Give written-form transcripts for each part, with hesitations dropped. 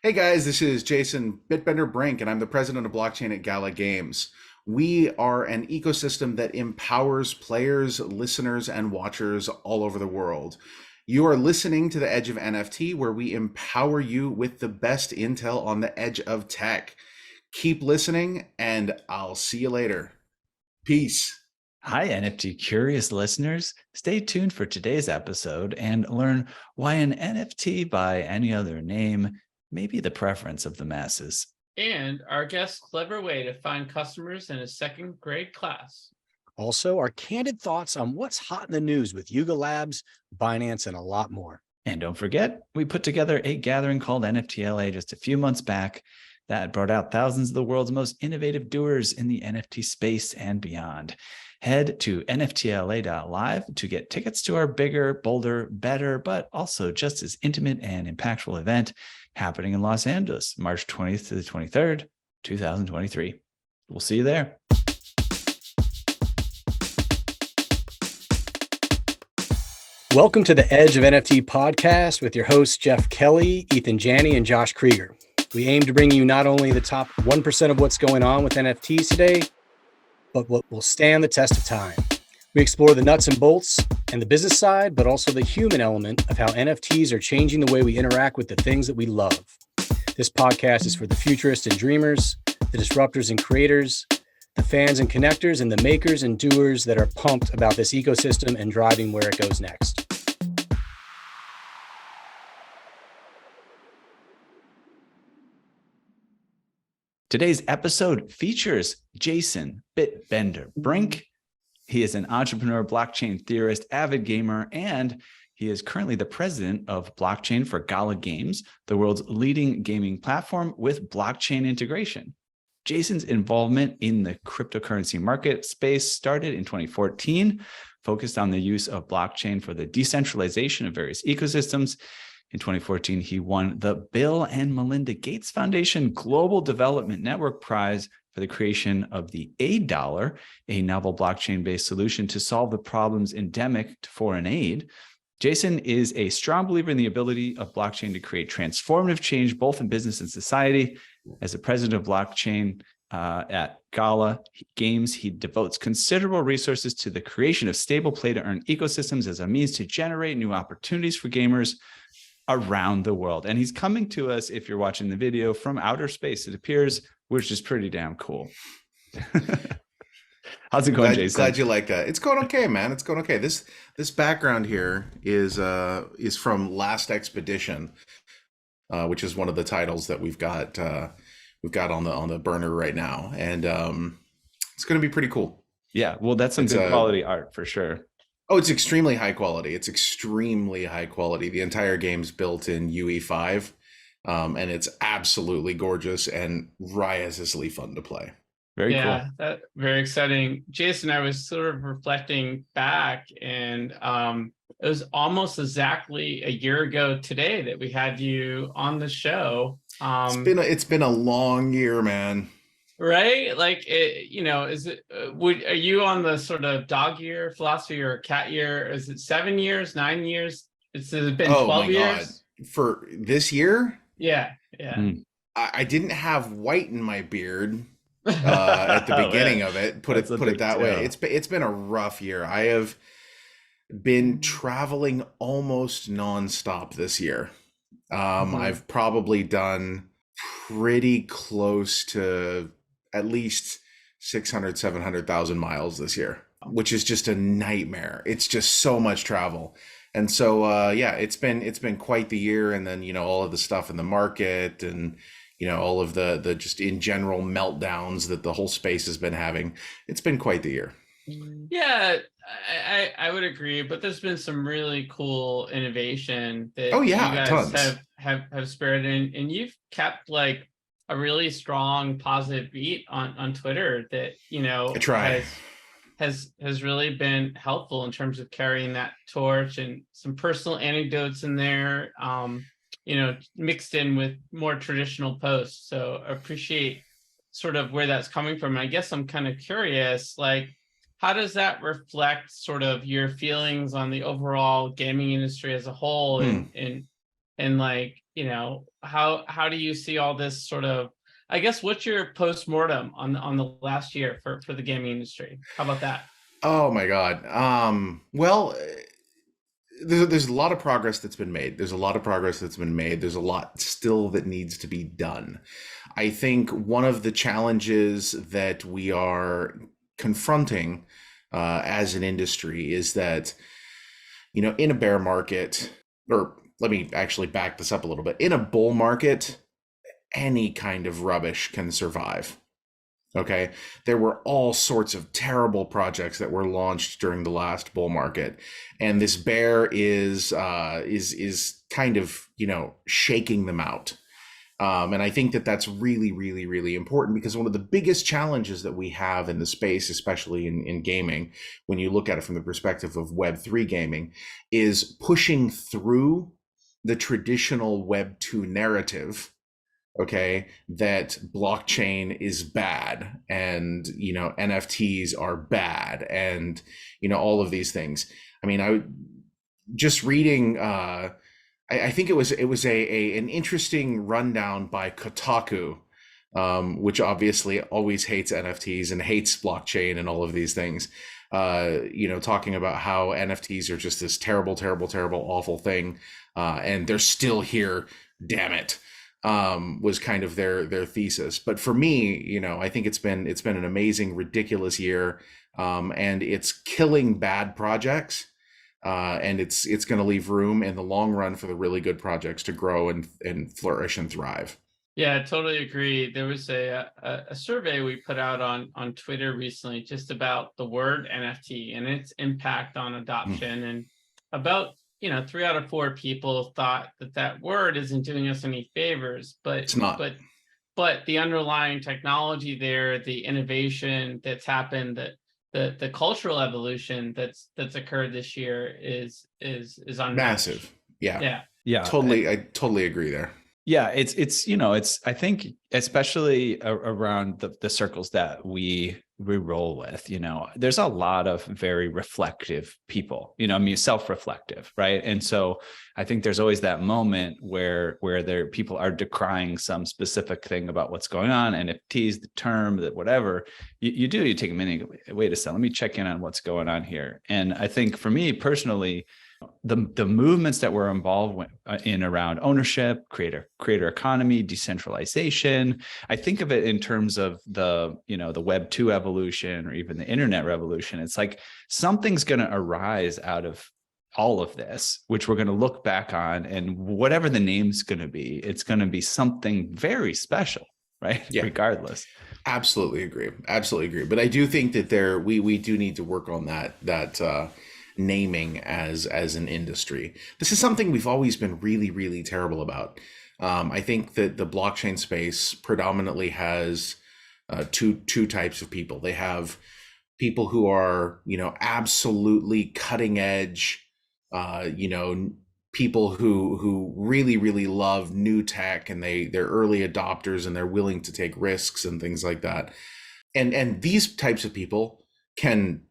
Hey guys, this is Jason Bitbender Brink, and I'm the president of blockchain at Gala Games. We are an ecosystem that empowers players, listeners, and watchers all over the world. You are listening to the Edge of NFT, where we empower you with the best intel on the edge of tech. Keep listening, and I'll see you later. Peace. Hi, NFT curious listeners. Stay tuned for today's episode and learn why an NFT by any other name may be the preference of the masses. And our guest's clever way to find customers in a second grade class. Also, our candid thoughts on what's hot in the news with Yuga Labs, Binance, and a lot more. And don't forget, we put together a gathering called NFTLA just a few months back that brought out thousands of the world's most innovative doers in the NFT space and beyond. Head to nftla.live to get tickets to our bigger, bolder, better, but also just as intimate and impactful event happening in Los Angeles, March 20th to the 23rd, 2023. We'll see you there. Welcome to the Edge of NFT podcast with your hosts, Jeff Kelly, Ethan Janney, and Josh Krieger. We aim to bring you not only the top 1% of what's going on with NFTs today, but what will stand the test of time. We explore the nuts and bolts and the business side, but also the human element of how NFTs are changing the way we interact with the things that we love. This podcast is for the futurists and dreamers, the disruptors and creators, the fans and connectors, and the makers and doers that are pumped about this ecosystem and driving where it goes next. Today's episode features Jason Bitbender Brink. He is an entrepreneur, blockchain theorist, avid gamer, and he is currently the president of blockchain for Gala Games, the world's leading gaming platform with blockchain integration. Jason's involvement in the cryptocurrency market space started in 2014, focused on the use of blockchain for the decentralization of various ecosystems. In 2014, he won the Bill and Melinda Gates Foundation Global Development Network Prize for the creation of the $8, a novel blockchain-based solution to solve the problems endemic to foreign aid. Jason is a strong believer in the ability of blockchain to create transformative change, both in business and society. As the president of blockchain at Gala Games, he devotes considerable resources to the creation of stable play-to-earn ecosystems as a means to generate new opportunities for gamers around the world. And he's coming to us, if you're watching the video, from outer space, it appears, which is pretty damn cool. How's it going, Jason? Glad you like that. It's going okay, man. It's going okay. This background here is from Last Expedition, which is one of the titles that we've got on the burner right now, and it's going to be pretty cool. Yeah, well, that's some good quality art for sure. Oh, it's extremely high quality. It's extremely high quality. The entire game's built in UE5, and it's absolutely gorgeous and riotously fun to play. Very cool. Yeah, that very exciting. Jason, I was sort of reflecting back, and it was almost exactly a year ago today that we had you on the show. It's been a long year, man. Right? Like, is it, are you on the sort of dog year philosophy or cat year? Is it 7 years, 9 years? Has it been 12 years? God. For this year? Yeah. I didn't have white in my beard at the beginning of it. Put it that way. It's been a rough year. I have been traveling almost nonstop this year. I've probably done pretty close to at least 600, 700,000 miles this year, which is just a nightmare. It's just so much travel. And so, it's been quite the year. And then, all of the stuff in the market and, all of the just in general meltdowns that the whole space has been having. It's been quite the year. Yeah, I would agree, but there's been some really cool innovation that you guys tons. have spearheaded, and you've kept like a really strong positive beat on Twitter that I try. has really been helpful in terms of carrying that torch, and some personal anecdotes in there, mixed in with more traditional posts. So I appreciate sort of where that's coming from. And I guess I'm kind of curious, like, how does that reflect sort of your feelings on the overall gaming industry as a whole, and And like, how do you see all this sort of, I guess, what's your postmortem on the last year for the gaming industry? How about that? Oh my God. Well, there's a lot of progress that's been made. There's a lot still that needs to be done. I think one of the challenges that we are confronting as an industry is that, in a bear market, or let me actually back this up a little bit. In a bull market, any kind of rubbish can survive. Okay, there were all sorts of terrible projects that were launched during the last bull market, and this bear is kind of shaking them out. And I think that that's really, really, really important, because one of the biggest challenges that we have in the space, especially in gaming, when you look at it from the perspective of Web3 gaming, is pushing through the traditional Web 2 narrative. Okay, that blockchain is bad, and NFTs are bad, and all of these things. I mean, I just reading. I think it was an interesting rundown by Kotaku, which obviously always hates NFTs and hates blockchain and all of these things. Talking about how NFTs are just this terrible, terrible, terrible, awful thing, and they're still here. Damn it. Was kind of their thesis. But for me, I think it's been an amazing, ridiculous year, and it's killing bad projects, and it's going to leave room in the long run for the really good projects to grow and flourish and thrive. Yeah, I totally agree. There was a survey we put out on Twitter recently just about the word NFT and its impact on adoption, and about 3 out of 4 people thought that word isn't doing us any favors, but it's not. But the underlying technology there, the innovation that's happened, the cultural evolution that's occurred this year is unmatched. Massive. Yeah. I totally agree there. Yeah, it's I think especially around the circles that we roll with, there's a lot of very reflective people, self-reflective, right? And so I think there's always that moment where people are decrying some specific thing about what's going on, NFTs, the term, that whatever. You take a minute, wait a second, let me check in on what's going on here. And I think for me personally, the movements that we're involved in around ownership, creator economy, decentralization, I think of it in terms of the Web 2 evolution or even the internet revolution. It's like something's going to arise out of all of this, which we're going to look back on, and whatever the name's going to be, it's going to be something very special, right? Yeah. Regardless. Absolutely agree. But I do think that we do need to work on that naming as an industry. This is something we've always been really, really terrible about. I think that the blockchain space predominantly has two types of people. They have people who are, absolutely cutting edge, people who really, really love new tech, and they're early adopters and they're willing to take risks and things like that. And these types of people can,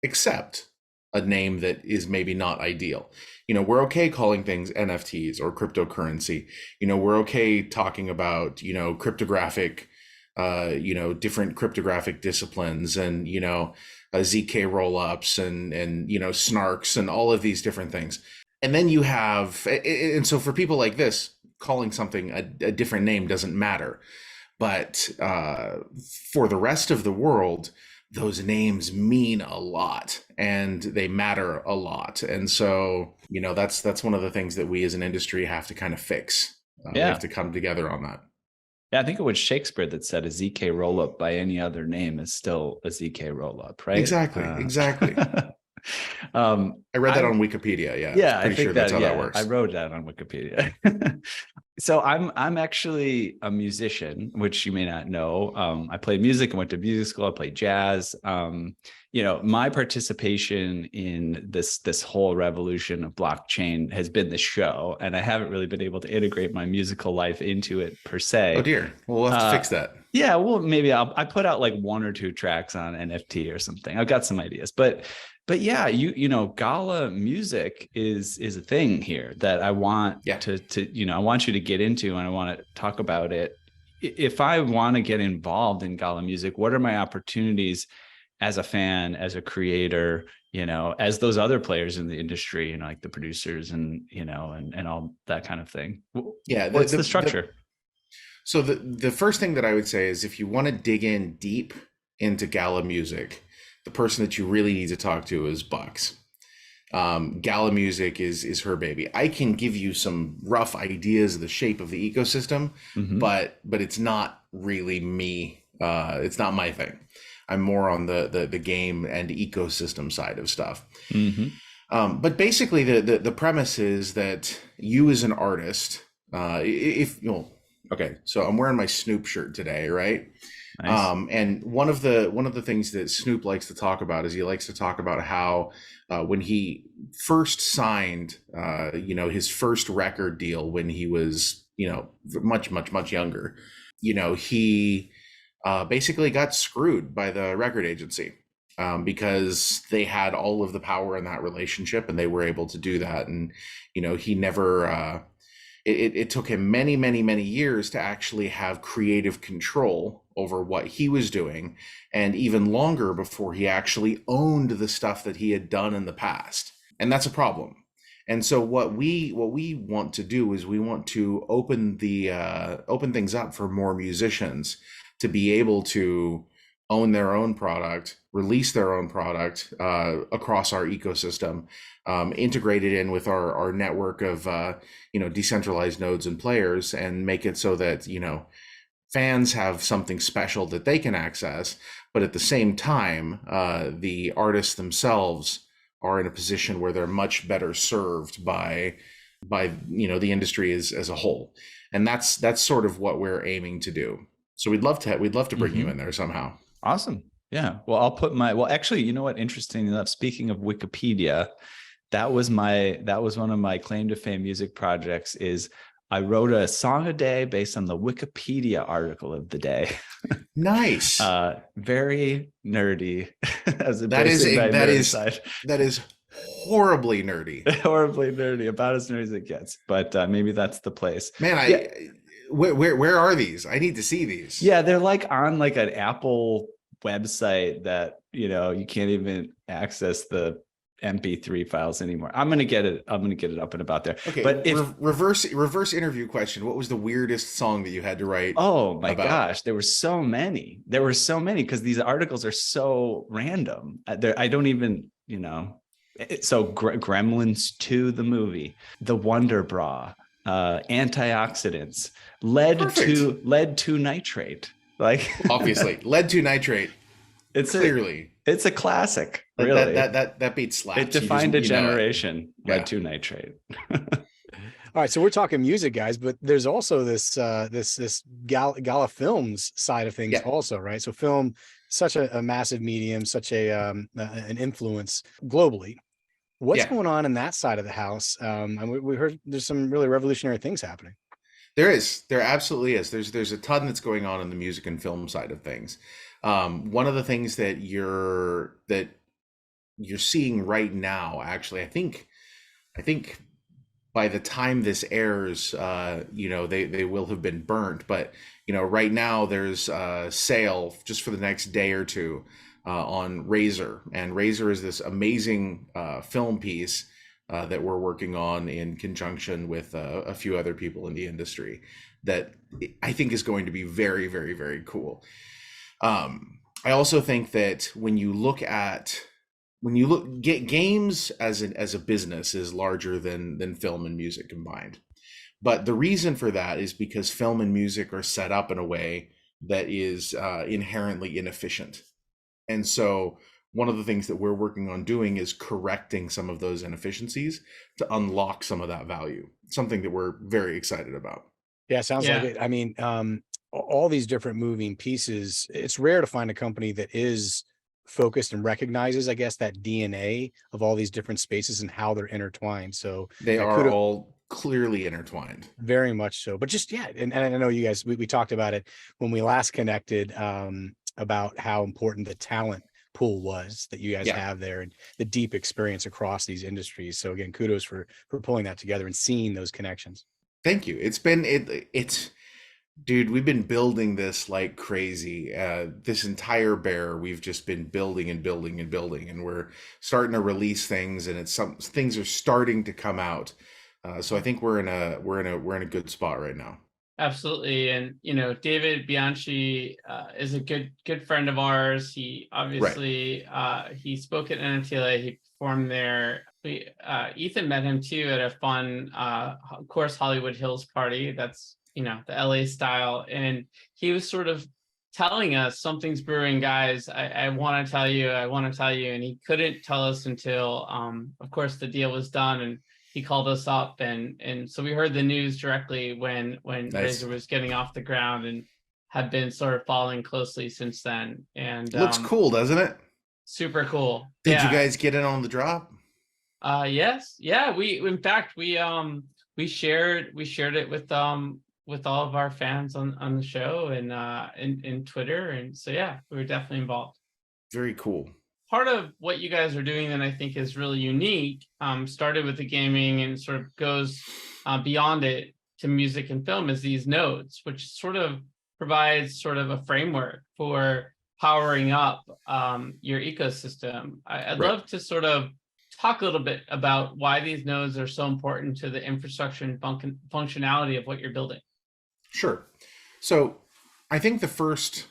accept a name that is maybe not ideal. We're okay calling things NFTs or cryptocurrency. We're okay talking about, cryptographic, different cryptographic disciplines, and, ZK rollups and snarks and all of these different things. And then you have, and so for people like this, calling something a different name doesn't matter. But for the rest of the world, those names mean a lot and they matter a lot. And so, that's one of the things that we as an industry have to kind of fix. We have to come together on that. Yeah, I think it was Shakespeare that said a ZK rollup by any other name is still a ZK rollup, right? Exactly. I read that on Wikipedia. Yeah, I think that's how that works. I wrote that on Wikipedia. So I'm actually a musician, which you may not know. I played music and went to music school. I played jazz. My participation in this whole revolution of blockchain has been the show, and I haven't really been able to integrate my musical life into it per se. Oh dear. Well, we'll have to fix that. Yeah, well, maybe I put out like 1 or 2 tracks on NFT or something. I've got some ideas, but yeah, you know, Gala music is a thing here that I want to you know, I want you to get into, and I want to talk about it. If I want to get involved in Gala music, what are my opportunities as a fan, as a creator, you know, as those other players in the industry, you know, like the producers and, you know, and all that kind of thing? Yeah. What's the structure? So the first thing that I would say is, if you want to dig in deep into Gala music, the person that you really need to talk to is Bucks. Gala music is her baby. I can give you some rough ideas of the shape of the ecosystem, but it's not really me. It's not my thing. I'm more on the game and ecosystem side of stuff. But basically, the premise is that you as an artist, if you know. Okay, so I'm wearing my Snoop shirt today, right? Nice. And one of the things that Snoop likes to talk about is he likes to talk about how when he first signed, you know, his first record deal when he was, you know, much younger, you know, he basically got screwed by the record agency because they had all of the power in that relationship, and they were able to do that. And, you know, he never. It took him many years to actually have creative control over what he was doing, and even longer before he actually owned the stuff that he had done in the past. And that's a problem. And so what we want to do is we want to open things up for more musicians to be able to own their own product, release their own product across our ecosystem, integrated in with our network of you know, decentralized nodes and players, and make it so that, you know, fans have something special that they can access, but at the same time, the artists themselves are in a position where they're much better served by you know, the industry as a whole. And that's sort of what we're aiming to do. So we'd love to bring you in there somehow. Awesome. Yeah. Well, I'll put actually, you know what? Interesting enough, speaking of Wikipedia, that was one of my claim to fame music projects. Is I wrote a song a day based on the Wikipedia article of the day. Nice. Very nerdy. That is horribly nerdy. Horribly nerdy, about as nerdy as it gets. But maybe that's the place. Man, where are these? I need to see these. Yeah, they're like on like an Apple website that, you know, you can't even access the MP3 files anymore. I'm gonna get it up and about there. Okay, but reverse interview question: what was the weirdest song that you had to write? Oh my gosh, there were so many because these articles are so random. I don't even, you know. So Gremlins 2, the movie, the Wonder Bra, antioxidants, lead to nitrate. Like, obviously, lead to nitrate. It's a classic. Really, that beat slaps. It defined a generation. Lead to nitrate. All right, so we're talking music, guys, but there's also this Gala Films side of things, also, right? So film, such a massive medium, such an influence globally. What's going on in that side of the house? And we heard there's some really revolutionary things happening. There absolutely is. There's a ton that's going on in the music and film side of things. One of the things that you're seeing right now, actually, I think by the time this airs, you know, they will have been burnt. But, you know, right now there's a sale just for the next day or two on Razor, and Razor is this amazing film piece that we're working on in conjunction with a few other people in the industry that I think is going to be very, very, very cool. I also think that when you look games as a business is larger than film and music combined. But the reason for that is because film and music are set up in a way that is inherently inefficient. And so one of the things that we're working on doing is correcting some of those inefficiencies to unlock some of that value, something that we're very excited about. Yeah, sounds like it. I mean, all these different moving pieces, it's rare to find a company that is focused and recognizes, I guess, that DNA of all these different spaces and how they're intertwined. So they are all clearly intertwined. Very much so. But just, yeah. And I know you guys, we talked about it when we last connected, about how important the talent pool was that you guys have there and the deep experience across these industries. So again, kudos for pulling that together and seeing those connections. Thank you. It's dude, we've been building this like crazy. This entire bear, we've just been building and building and building, and we're starting to release things, and things are starting to come out. So I think we're in a good spot right now. Absolutely. And, David Bianchi is a good friend of ours. He obviously, he spoke at NFTLA, he performed there. Ethan met him too at a fun, of course, Hollywood Hills party. That's, the LA style. And he was sort of telling us something's brewing, guys. I want to tell you, And he couldn't tell us until, of course, the deal was done. And he called us up, and so we heard the news directly when Razor was getting off the ground, and have been sort of following closely since then. And looks cool, doesn't it? Super cool. Did you guys get in on the drop? Yes. Yeah. We shared it with all of our fans on the show and in Twitter, and so we were definitely involved. Very cool. Part of what you guys are doing that I think is really unique, started with the gaming and sort of goes beyond it to music and film, is these nodes, which sort of provides sort of a framework for powering up your ecosystem. I'd love to sort of talk a little bit about why these nodes are so important to the infrastructure and functionality of what you're building. Sure. So I think the first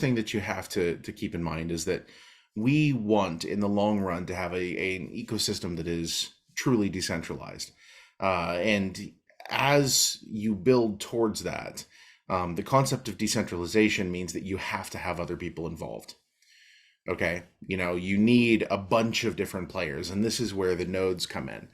thing that you have to keep in mind is that we want, in the long run, to have an ecosystem that is truly decentralized. And as you build towards that, the concept of decentralization means that you have to have other people involved. Okay, you need a bunch of different players, and this is where the nodes come in.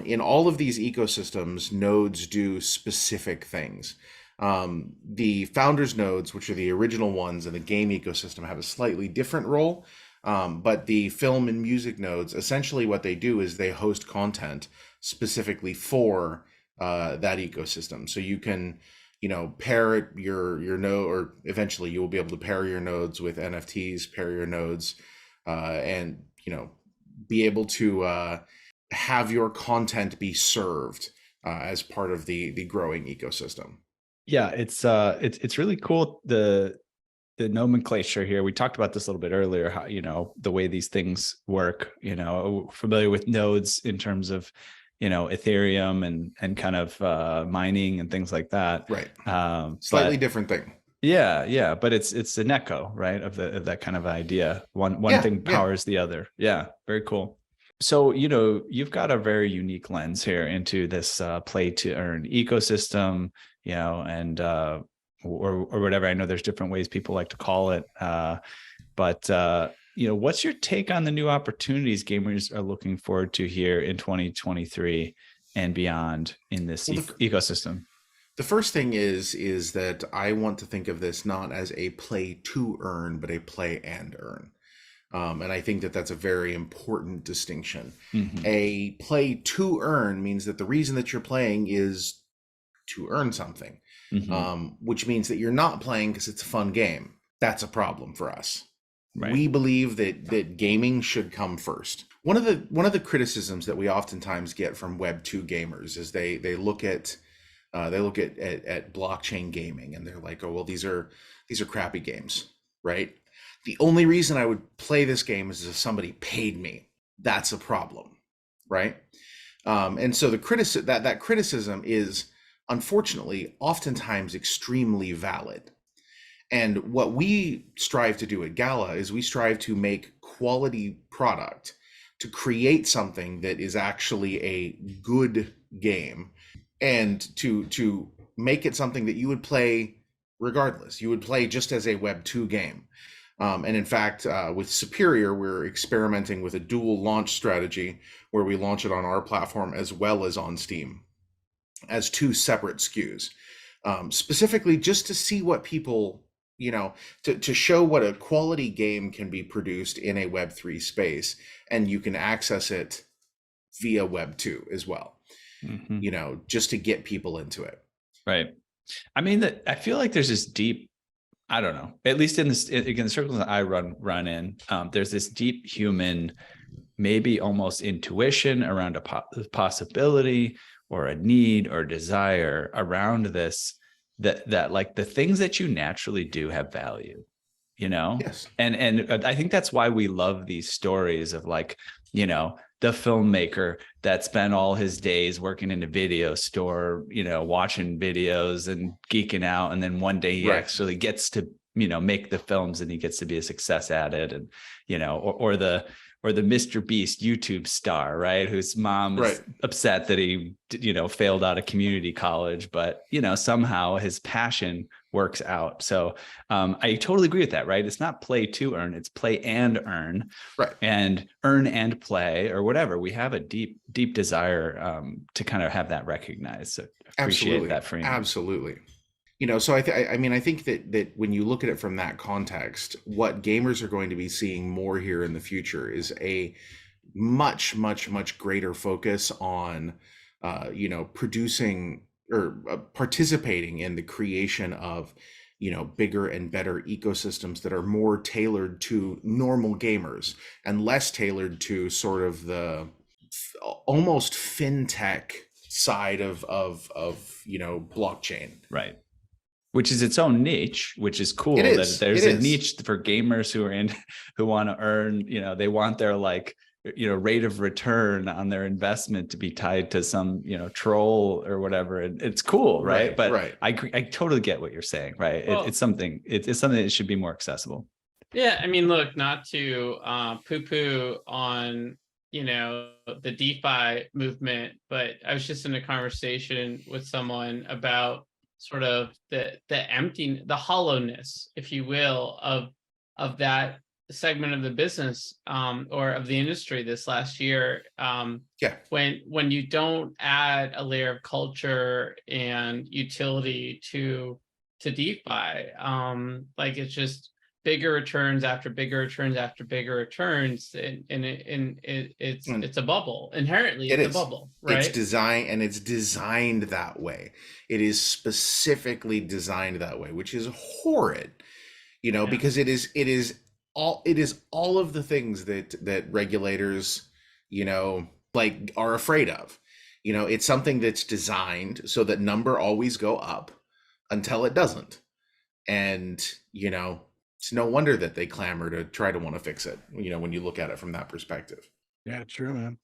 In all of these ecosystems, nodes do specific things. The founders nodes, which are the original ones in the game ecosystem, have a slightly different role. But the film and music nodes, essentially what they do is they host content specifically for that ecosystem. So you can, pair your node, or eventually you will be able to pair your nodes with NFTs, pair your nodes, and, be able to have your content be served as part of the growing ecosystem. Yeah, it's really cool. The nomenclature here, we talked about this a little bit earlier, how, the way these things work, familiar with nodes in terms of, Ethereum and kind of mining and things like that. Right. Slightly different thing. Yeah. But it's an echo, right, of that kind of idea. One thing powers the other. Yeah. Very cool. So, you've got a very unique lens here into this play to earn ecosystem, and or whatever. I know there's different ways people like to call it. But what's your take on the new opportunities gamers are looking forward to here in 2023 and beyond in this ecosystem? The first thing is that I want to think of this not as a play to earn, but a play and earn. And I think that that's a very important distinction. Mm-hmm. A play to earn means that the reason that you're playing is to earn something. Mm-hmm. Which means that you're not playing because it's a fun game. That's a problem for us. Right. We believe that gaming should come first. One of the criticisms that we oftentimes get from Web 2 gamers is they look at blockchain gaming and they're like, oh well, these are crappy games, right? The only reason I would play this game is if somebody paid me. That's a problem, right? And so that criticism is, unfortunately, oftentimes extremely valid. And what we strive to do at Gala is we strive to make quality product, to create something that is actually a good game, and to make it something that you would play regardless. You would play just as a Web 2 game. And in fact, with Superior, we're experimenting with a dual launch strategy where we launch it on our platform as well as on Steam as two separate SKUs, specifically just to see what people, to show what a quality game can be produced in a Web3 space, and you can access it via Web 2 as well. you know, just to get people into it. Right. I mean, I feel like there's this deep, I don't know, at least in this, again, the circles that I run in, there's this deep human, maybe almost intuition around a possibility or a need or desire around this, that like the things that you naturally do have value, you know? Yes. And I think that's why we love these stories of, like, you know, the filmmaker that spent all his days working in a video store, you know, watching videos and geeking out. And then one day he actually gets to, you know, make the films, and he gets to be a success at it. And, you know, or the Mr. Beast YouTube star, right? Whose mom is upset that he, you know, failed out of community college, but, you know, somehow his passion works out. So I totally agree with that, right? It's not play to earn, it's play and earn, and earn and play, or whatever. We have a deep desire to kind of have that recognized. So appreciate that frame. Absolutely. You know, so I mean, I think that when you look at it from that context, what gamers are going to be seeing more here in the future is a much greater focus on, you know, producing or participating in the creation of, you know, bigger and better ecosystems that are more tailored to normal gamers and less tailored to sort of the almost fintech side of you know, blockchain. Right. Which is its own niche, which is cool. That there's a niche for gamers who want to earn, you know, they want their, like, you know, rate of return on their investment to be tied to some, you know, troll or whatever. And it's cool, right? But I totally get what you're saying, right? Well, it's something that should be more accessible. Yeah, I mean, look, not to poo-poo on, you know, the DeFi movement, but I was just in a conversation with someone about sort of the empty, the hollowness, if you will, of that segment of the business or of the industry this last year. When you don't add a layer of culture and utility to DeFi, like, it's just bigger returns after bigger returns after bigger returns, and it's a bubble. Inherently, it's a bubble, right? It's designed that way. It is specifically designed that way, which is horrid, you know, because it is all of the things that regulators, you know, like, are afraid of. You know, it's something that's designed so that number always go up until it doesn't, and, you know, it's no wonder that they clamor to try to want to fix it, you know, when you look at it from that perspective. Yeah, true, man.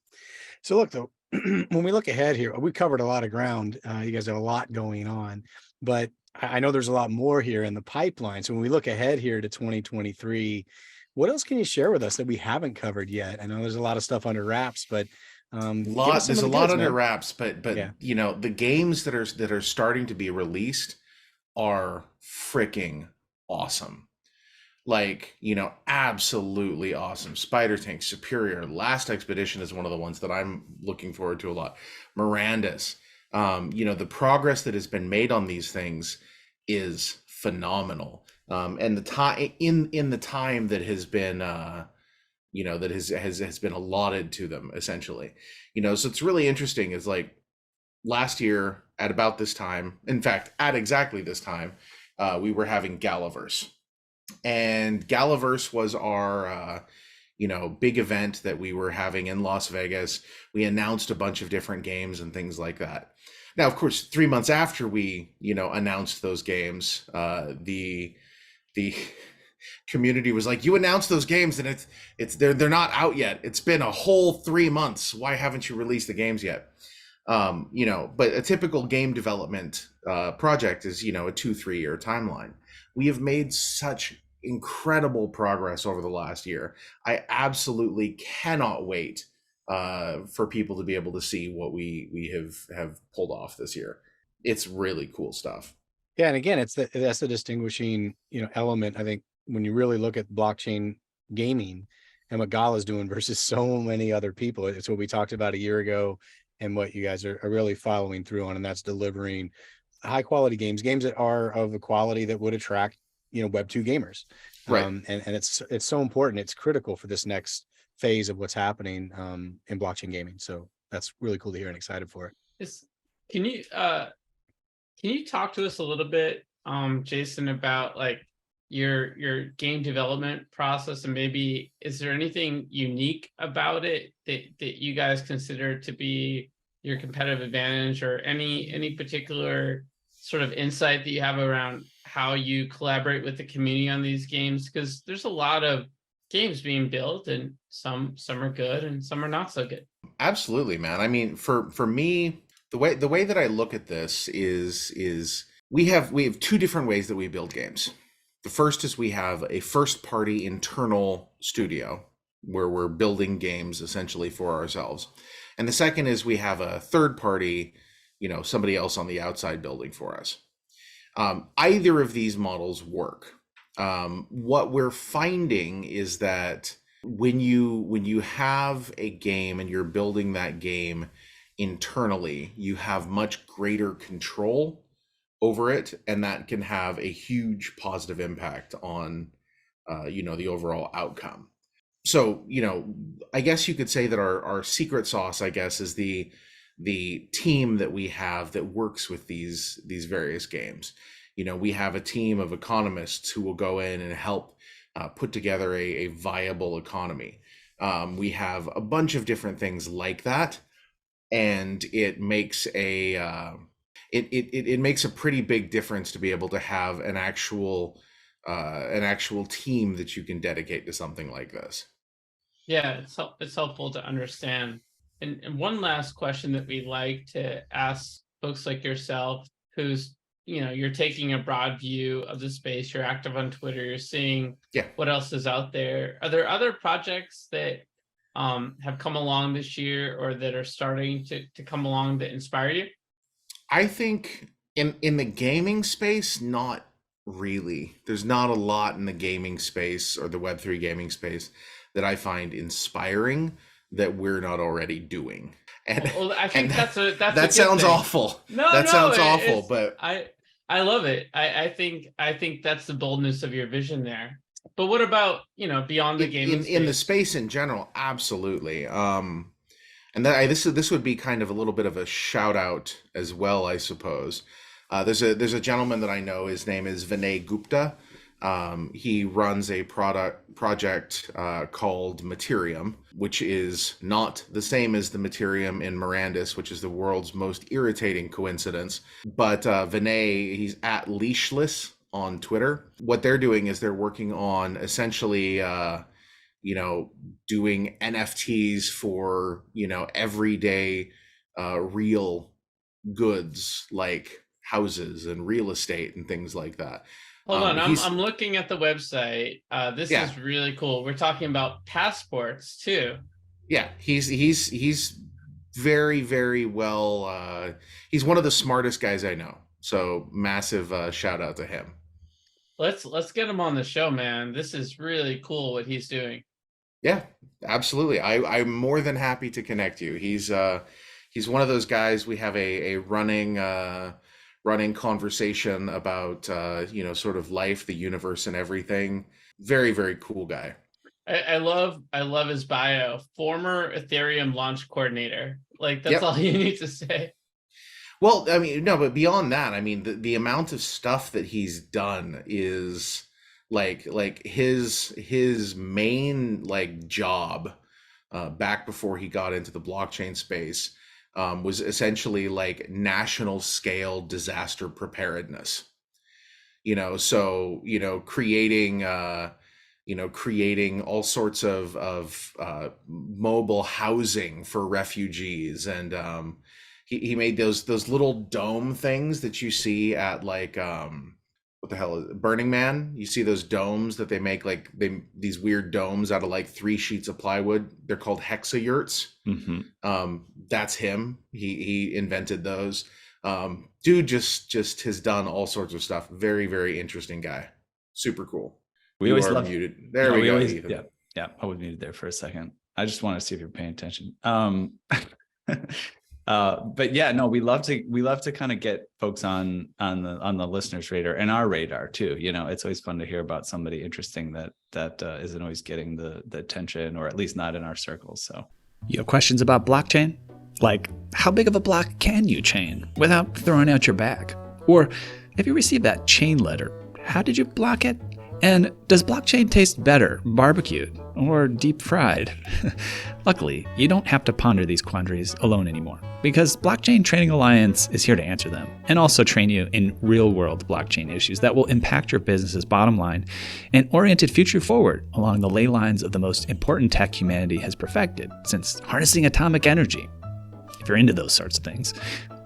So look, though, when we look ahead here, we covered a lot of ground. You guys have a lot going on, but I know there's a lot more here in the pipeline. So when we look ahead here to 2023, what else can you share with us that we haven't covered yet? I know there's a lot of stuff under wraps, but there's a lot under wraps, but you know, the games that are starting to be released are freaking awesome. Like, you know, absolutely awesome. Spider Tank, Superior, Last Expedition is one of the ones that I'm looking forward to a lot. Miranda's, you know, the progress that has been made on these things is phenomenal. And the time in the time that has been, you know, that has been allotted to them, essentially, you know, so it's really interesting. Is like last year at about this time, in fact, at exactly this time, we were having Galaverse. And Galaverse was our, you know, big event that we were having in Las Vegas. We announced a bunch of different games and things like that. Now, of course, 3 months after we, you know, announced those games, the community was like, "You announced those games and they're not out yet. It's been a whole 3 months. Why haven't you released the games yet?" You know, but a typical game development project is, you know, a 2-3 year timeline. We have made such incredible progress over the last year. I absolutely cannot wait for people to be able to see what we have pulled off this year. It's really cool stuff. Yeah, and again, that's the distinguishing, you know, element, I think, when you really look at blockchain gaming and what Gala's doing versus so many other people. It's what we talked about a year ago, and what you guys are really following through on, and that's delivering high quality games that are of a quality that would attract, you know, Web2 gamers. Right. And it's so important. It's critical for this next phase of what's happening in blockchain gaming. So that's really cool to hear and excited for it. Can you talk to us a little bit, Jason, about like your game development process, and maybe is there anything unique about it that you guys consider to be your competitive advantage, or any particular sort of insight that you have around how you collaborate with the community on these games? Because there's a lot of games being built, and some are good and some are not so good. Absolutely, man. I mean, for me, the way that I look at this is we have two different ways that we build games. The first is we have a first party internal studio where we're building games essentially for ourselves. And the second is we have a third party, somebody else on the outside building for us. Either of these models work. What we're finding is that when you have a game and you're building that game internally, you have much greater control over it, and that can have a huge positive impact on the overall outcome. So I guess you could say that our secret sauce, I guess, is the team that we have that works with these various games. We have a team of economists who will go in and help put together a viable economy. We have a bunch of different things like that, and it makes it makes a pretty big difference to be able to have an actual team that you can dedicate to something like this. Yeah, it's helpful to understand. And one last question that we like to ask folks like yourself, who's you're taking a broad view of the space, you're active on Twitter, you're seeing what else is out there. Are there other projects that have come along this year or that are starting to come along that inspire you? I think in the gaming space, not really. There's not a lot in the gaming space or the Web3 gaming space that I find inspiring that we're not already doing. And well, I think that sounds awful. That sounds awful, but I love it. I think that's the boldness of your vision there. But what about beyond the gaming in the space in general? Absolutely. And this would be kind of a little bit of a shout out as well, I suppose. There's a gentleman that I know. His name is Vinay Gupta. He runs a project called Materium, which is not the same as the Materium in Mirandus, which is the world's most irritating coincidence. But Vinay, he's at Leashless on Twitter. What they're doing is they're working on essentially doing NFTs for, everyday real goods like houses and real estate and things like that. Hold on, I'm looking at the website. This is really cool. We're talking about passports too. Yeah, he's very, very well. He's one of the smartest guys I know. So massive shout out to him. Let's get him on the show, man. This is really cool what he's doing. Yeah, absolutely. I'm more than happy to connect you. He's one of those guys. We have a running conversation about sort of life, the universe, and everything. Very, very cool guy. I love his bio. Former Ethereum launch coordinator. Like that's all you need to say. Well, I mean, no, but beyond that, I mean, the amount of stuff that he's done is like his main job back before he got into the blockchain space was essentially like national scale disaster preparedness. So creating all sorts of mobile housing for refugees, and he made those little dome things that you see at what the hell is it? Burning Man. You see those domes that they make, these weird domes out of 3 sheets of plywood. They're called hexayurts. Mm-hmm. That's him. He invented those. Dude just has done all sorts of stuff. Very, very interesting guy. Super cool. We always love muted. There we go. Ethan. Yeah. I was muted there for a second. I just want to see if you're paying attention. But yeah, no, we love to kind of get folks on the listeners' radar and our radar too. It's always fun to hear about somebody interesting that isn't always getting the attention, or at least not in our circles. So, you have questions about blockchain? Like, how big of a block can you chain without throwing out your bag? Or if you received that chain letter, how did you block it? And does blockchain taste better barbecued or deep fried? Luckily, you don't have to ponder these quandaries alone anymore, because Blockchain Training Alliance is here to answer them and also train you in real-world blockchain issues that will impact your business's bottom line and orient it future forward along the ley lines of the most important tech humanity has perfected since harnessing atomic energy. If you're into those sorts of things,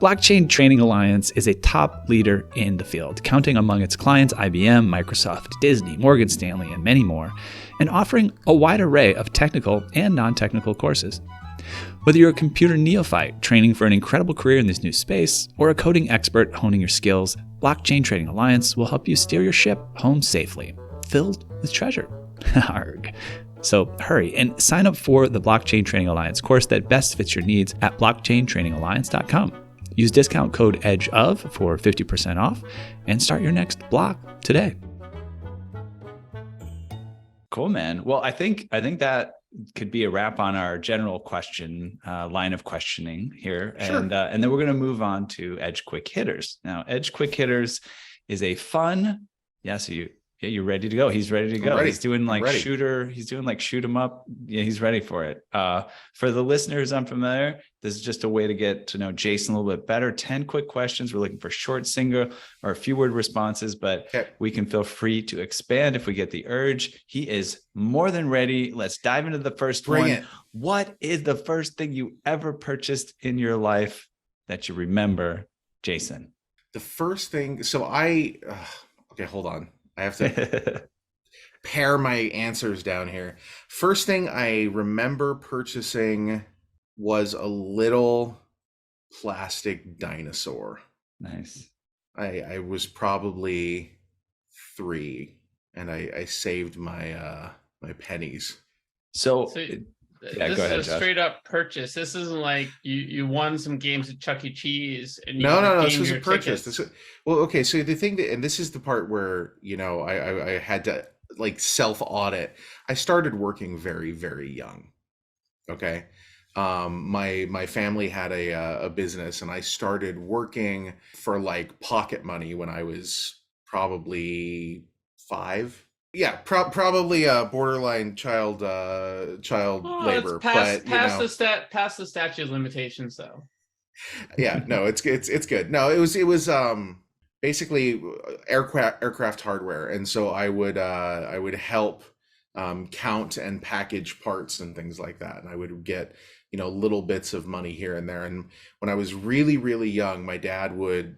Blockchain Training Alliance is a top leader in the field, counting among its clients IBM, Microsoft, Disney, Morgan Stanley, and many more, and offering a wide array of technical and non-technical courses. Whether you're a computer neophyte training for an incredible career in this new space, or a coding expert honing your skills, Blockchain Training Alliance will help you steer your ship home safely, filled with treasure. Arg. So hurry and sign up for the Blockchain Training Alliance course that best fits your needs at blockchaintrainingalliance.com. Use discount code EDGEOF for 50% off and start your next block today. Cool, man. Well, I think that could be a wrap on our general question line of questioning here. Sure. And then we're going to move on to Edge Quick Hitters. Now, Edge Quick Hitters is a fun, you're ready to go. He's ready to go. He's doing like shooter. He's doing like shoot 'em up. Yeah, he's ready for it. For the listeners unfamiliar, this is just a way to get to know Jason a little bit better. 10 quick questions. We're looking for short, single, or a few word responses, but we can feel free to expand if we get the urge. He is more than ready. Let's dive into the first one. It. What is the first thing you ever purchased in your life that you remember, Jason? The first thing. So okay, hold on. I have to pare my answers down here. First thing I remember purchasing was a little plastic dinosaur. Nice. I was probably 3, and I saved my my pennies. So this is a straight up purchase. This isn't like you won some games at Chuck E. Cheese. And no. This was a purchase. Okay. So the thing and this is the part where I had to like self audit. I started working very, very young. Okay. My family had a business, and I started working for like pocket money when I was probably 5. Yeah, probably borderline child labor. Past the statute of limitations, though. Yeah, no, it's good. No, it was basically aircraft hardware, and so I would help count and package parts and things like that, and I would get little bits of money here and there. And when I was really, really young, my dad would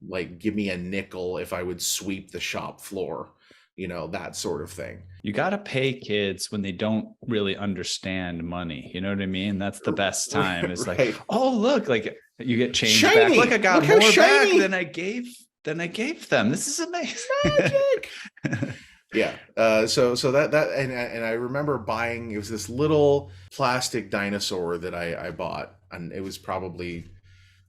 like give me a nickel if I would sweep the shop floor. That sort of thing. You got to pay kids when they don't really understand money. You know what I mean? That's the best time. It's right. Like, oh, look, like you get change back. Look, I got more back than I gave them. This is amazing. Magic. Yeah. So that and I remember buying, it was this little plastic dinosaur that I bought, and it was probably,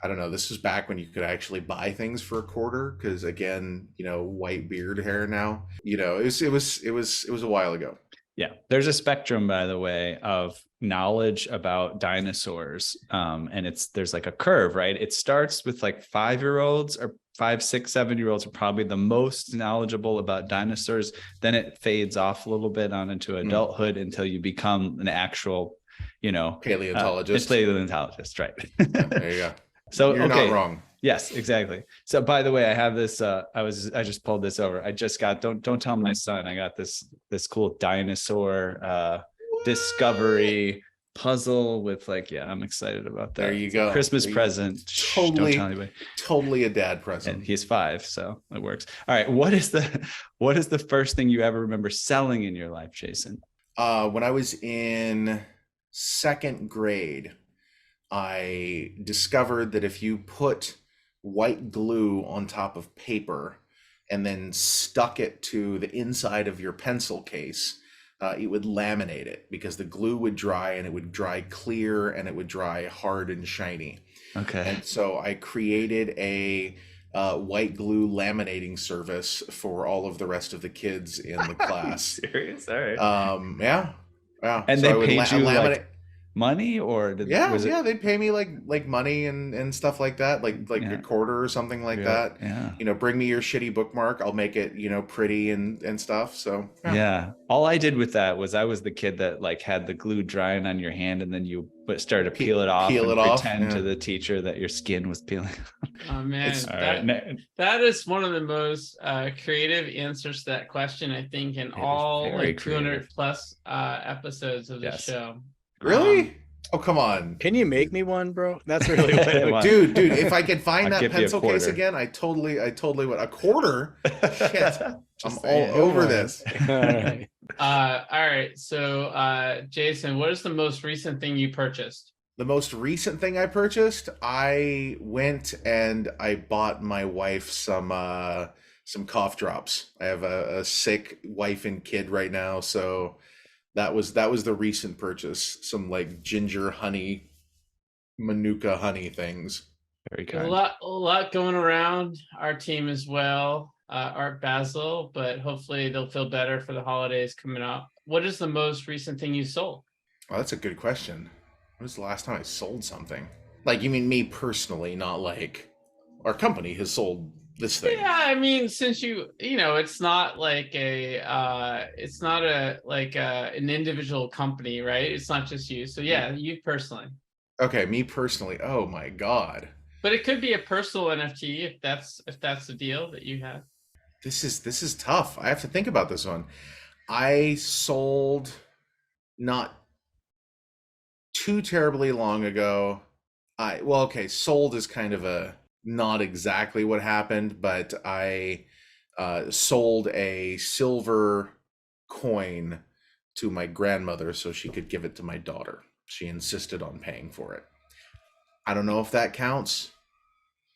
I don't know, this was back when you could actually buy things for $0.25, because again, white beard hair now. It was a while ago. Yeah. There's a spectrum, by the way, of knowledge about dinosaurs. And there's like a curve, right? It starts with like 5-year-olds or 5, 6, 7-year-olds are probably the most knowledgeable about dinosaurs. Then it fades off a little bit on into adulthood until you become an actual, paleontologist. Paleontologist, right? Yeah, there you go. So you're not wrong. Yes, exactly. So by the way, I have this, I just pulled this over. I just got, don't tell my son, I got this cool dinosaur discovery puzzle with I'm excited about that. There you go. Christmas present. Totally, don't tell anybody. Totally a dad present. And he's 5, so it works. All right. What is the first thing you ever remember selling in your life, Jason? When I was in 2nd grade, I discovered that if you put white glue on top of paper and then stuck it to the inside of your pencil case, it would laminate it, because the glue would dry, and it would dry clear, and it would dry hard and shiny. Okay. And so I created a white glue laminating service for all of the rest of the kids in the class. Serious? All right. Yeah. And so they paid you money, or they'd pay me like money and stuff like that, like a quarter or something like that. Yeah. Bring me your shitty bookmark, I'll make it pretty and stuff. So yeah. All I did with that was I was the kid that like had the glue drying on your hand, and then you start to peel it off and pretend to the teacher that your skin was peeling. Oh man, that is one of the most creative answers to that question, I think, in all like 200 plus episodes of the show. Really? Oh, come on. Can you make me one, bro? That's really what it would do. Dude, if I could find that pencil case again, I totally would. A quarter? Shit. I'm all over this. All right. All right. So, Jason, what is the most recent thing you purchased? The most recent thing I purchased, I went and I bought my wife some cough drops. I have a sick wife and kid right now, so that was the recent purchase. Some like ginger honey, manuka honey things. Very kind. A lot going around our team as well. Art Basil, but hopefully they'll feel better for the holidays coming up. What is the most recent thing you sold? Oh, that's a good question. When was the last time I sold something? Like, you mean me personally, not like our company has sold this thing? Yeah, I mean, since it's not like an individual company, right? It's not just you. So yeah, you personally. Okay, me personally. Oh my God. But it could be a personal NFT if that's the deal that you have. This is tough. I have to think about this one. I sold not too terribly long ago. Sold is kind of a not exactly what happened, but I sold a silver coin to my grandmother so she could give it to my daughter. She insisted on paying for it. I don't know if that counts.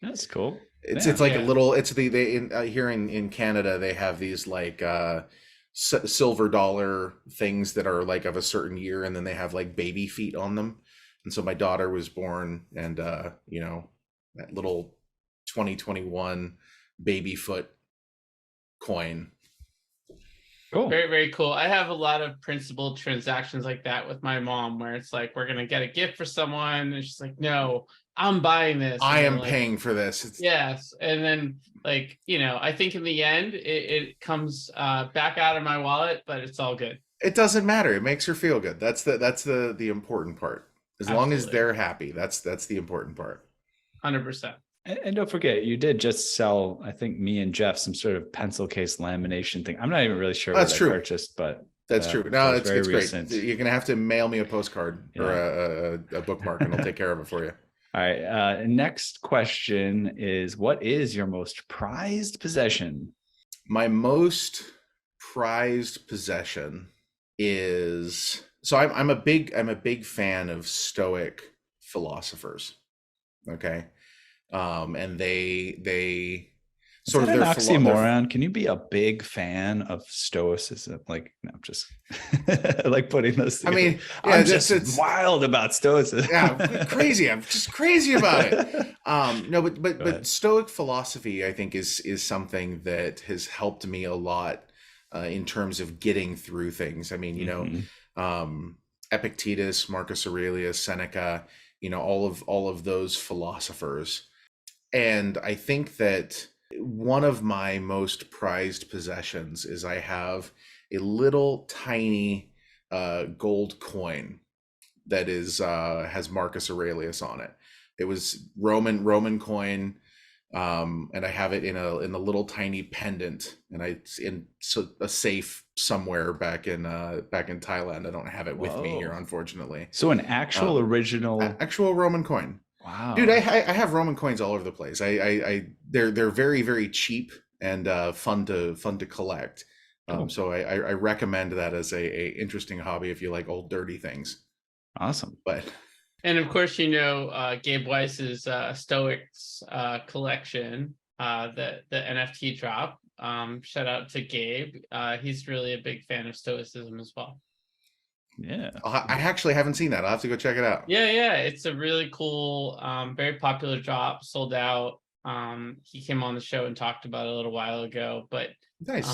That's cool. It's like a little. It's here in Canada they have these like silver dollar things that are like of a certain year, and then they have like baby feet on them. And so my daughter was born, and that little 2021 baby foot coin. Cool. Very, very cool. I have a lot of principal transactions like that with my mom, where it's like, we're going to get a gift for someone. And she's like, no, I'm buying this. I am paying for this. Yes. And then I think in the end, it comes back out of my wallet, but it's all good. It doesn't matter. It makes her feel good. That's the important part. As long as they're happy, that's the important part. 100%. And don't forget, you did just sell, I think, me and Jeff some sort of pencil case lamination thing. I'm not even really sure what I purchased, but that's true. No, it's great. You're gonna have to mail me a postcard or a bookmark, and I'll take care of it for you. All right. Next question is: what is your most prized possession? My most prized possession is I'm a big fan of Stoic philosophers. Okay. And they sort of an oxymoron. Can you be a big fan of Stoicism? Like, no, I'm just like putting those together. I mean, I'm just wild about Stoicism. Yeah, crazy. I'm just crazy about it. No, but Stoic philosophy, I think, is something that has helped me a lot in terms of getting through things. I mean, Epictetus, Marcus Aurelius, Seneca, all of those philosophers. And I think that one of my most prized possessions is I have a little tiny gold coin that has Marcus Aurelius on it. It was Roman coin, and I have it in a little tiny pendant, and it's in a safe somewhere back in Thailand. I don't have it with me here, unfortunately. So an actual actual Roman coin. Wow, dude, I have Roman coins all over the place. They're very, very cheap and fun to collect. So I recommend that as a interesting hobby if you like old dirty things. Awesome. And of course, Gabe Weiss's Stoics collection, the NFT drop. Shout out to Gabe. He's really a big fan of Stoicism as well. Yeah, I actually haven't seen that. I'll have to go check it out. Yeah, it's a really cool, very popular drop. Sold out. He came on the show and talked about it a little while ago, but nice.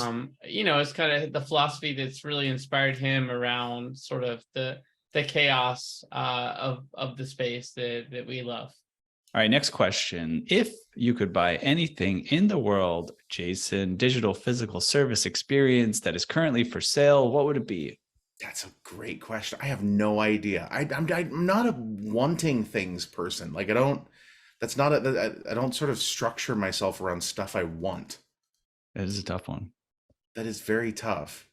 It's kind of the philosophy that's really inspired him around sort of the the chaos of the space that we love. All right, next question. If you could buy anything in the world, Jason, digital physical service experience that is currently for sale, what would it be? That's a great question. I have no idea. I'm not a wanting things person. Like I don't sort of structure myself around stuff I want. That is a tough one. That is very tough.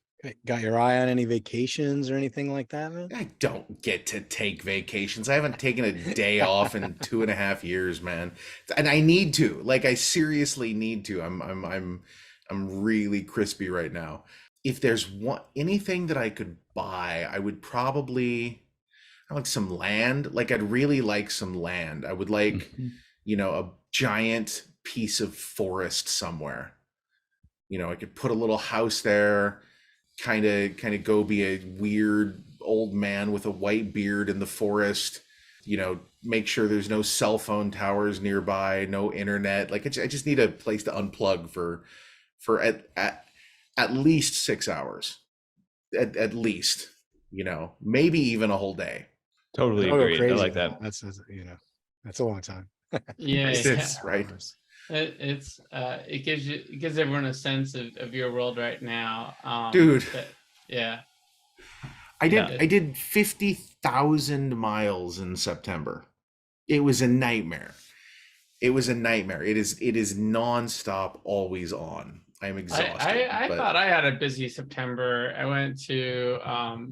Got your eye on any vacations or anything like that, man? I don't get to take vacations. I haven't taken a day off in 2.5 years, man. And I need to. Like I seriously need to. I'm really crispy right now. If there's anything that I could buy, I would probably I like some land. Like I'd really like some land. I would like, a giant piece of forest somewhere. I could put a little house there, kind of go be a weird old man with a white beard in the forest, make sure there's no cell phone towers nearby, no internet. Like I just need a place to unplug for at least 6 hours, at least, maybe even a whole day. Totally agree. I like that. That's a long time. Yeah, right. It gives everyone a sense of your world right now, dude. Yeah, I did 50,000 miles in September. It was a nightmare. It is nonstop, always on. I'm exhausted. I thought I had a busy September. I went to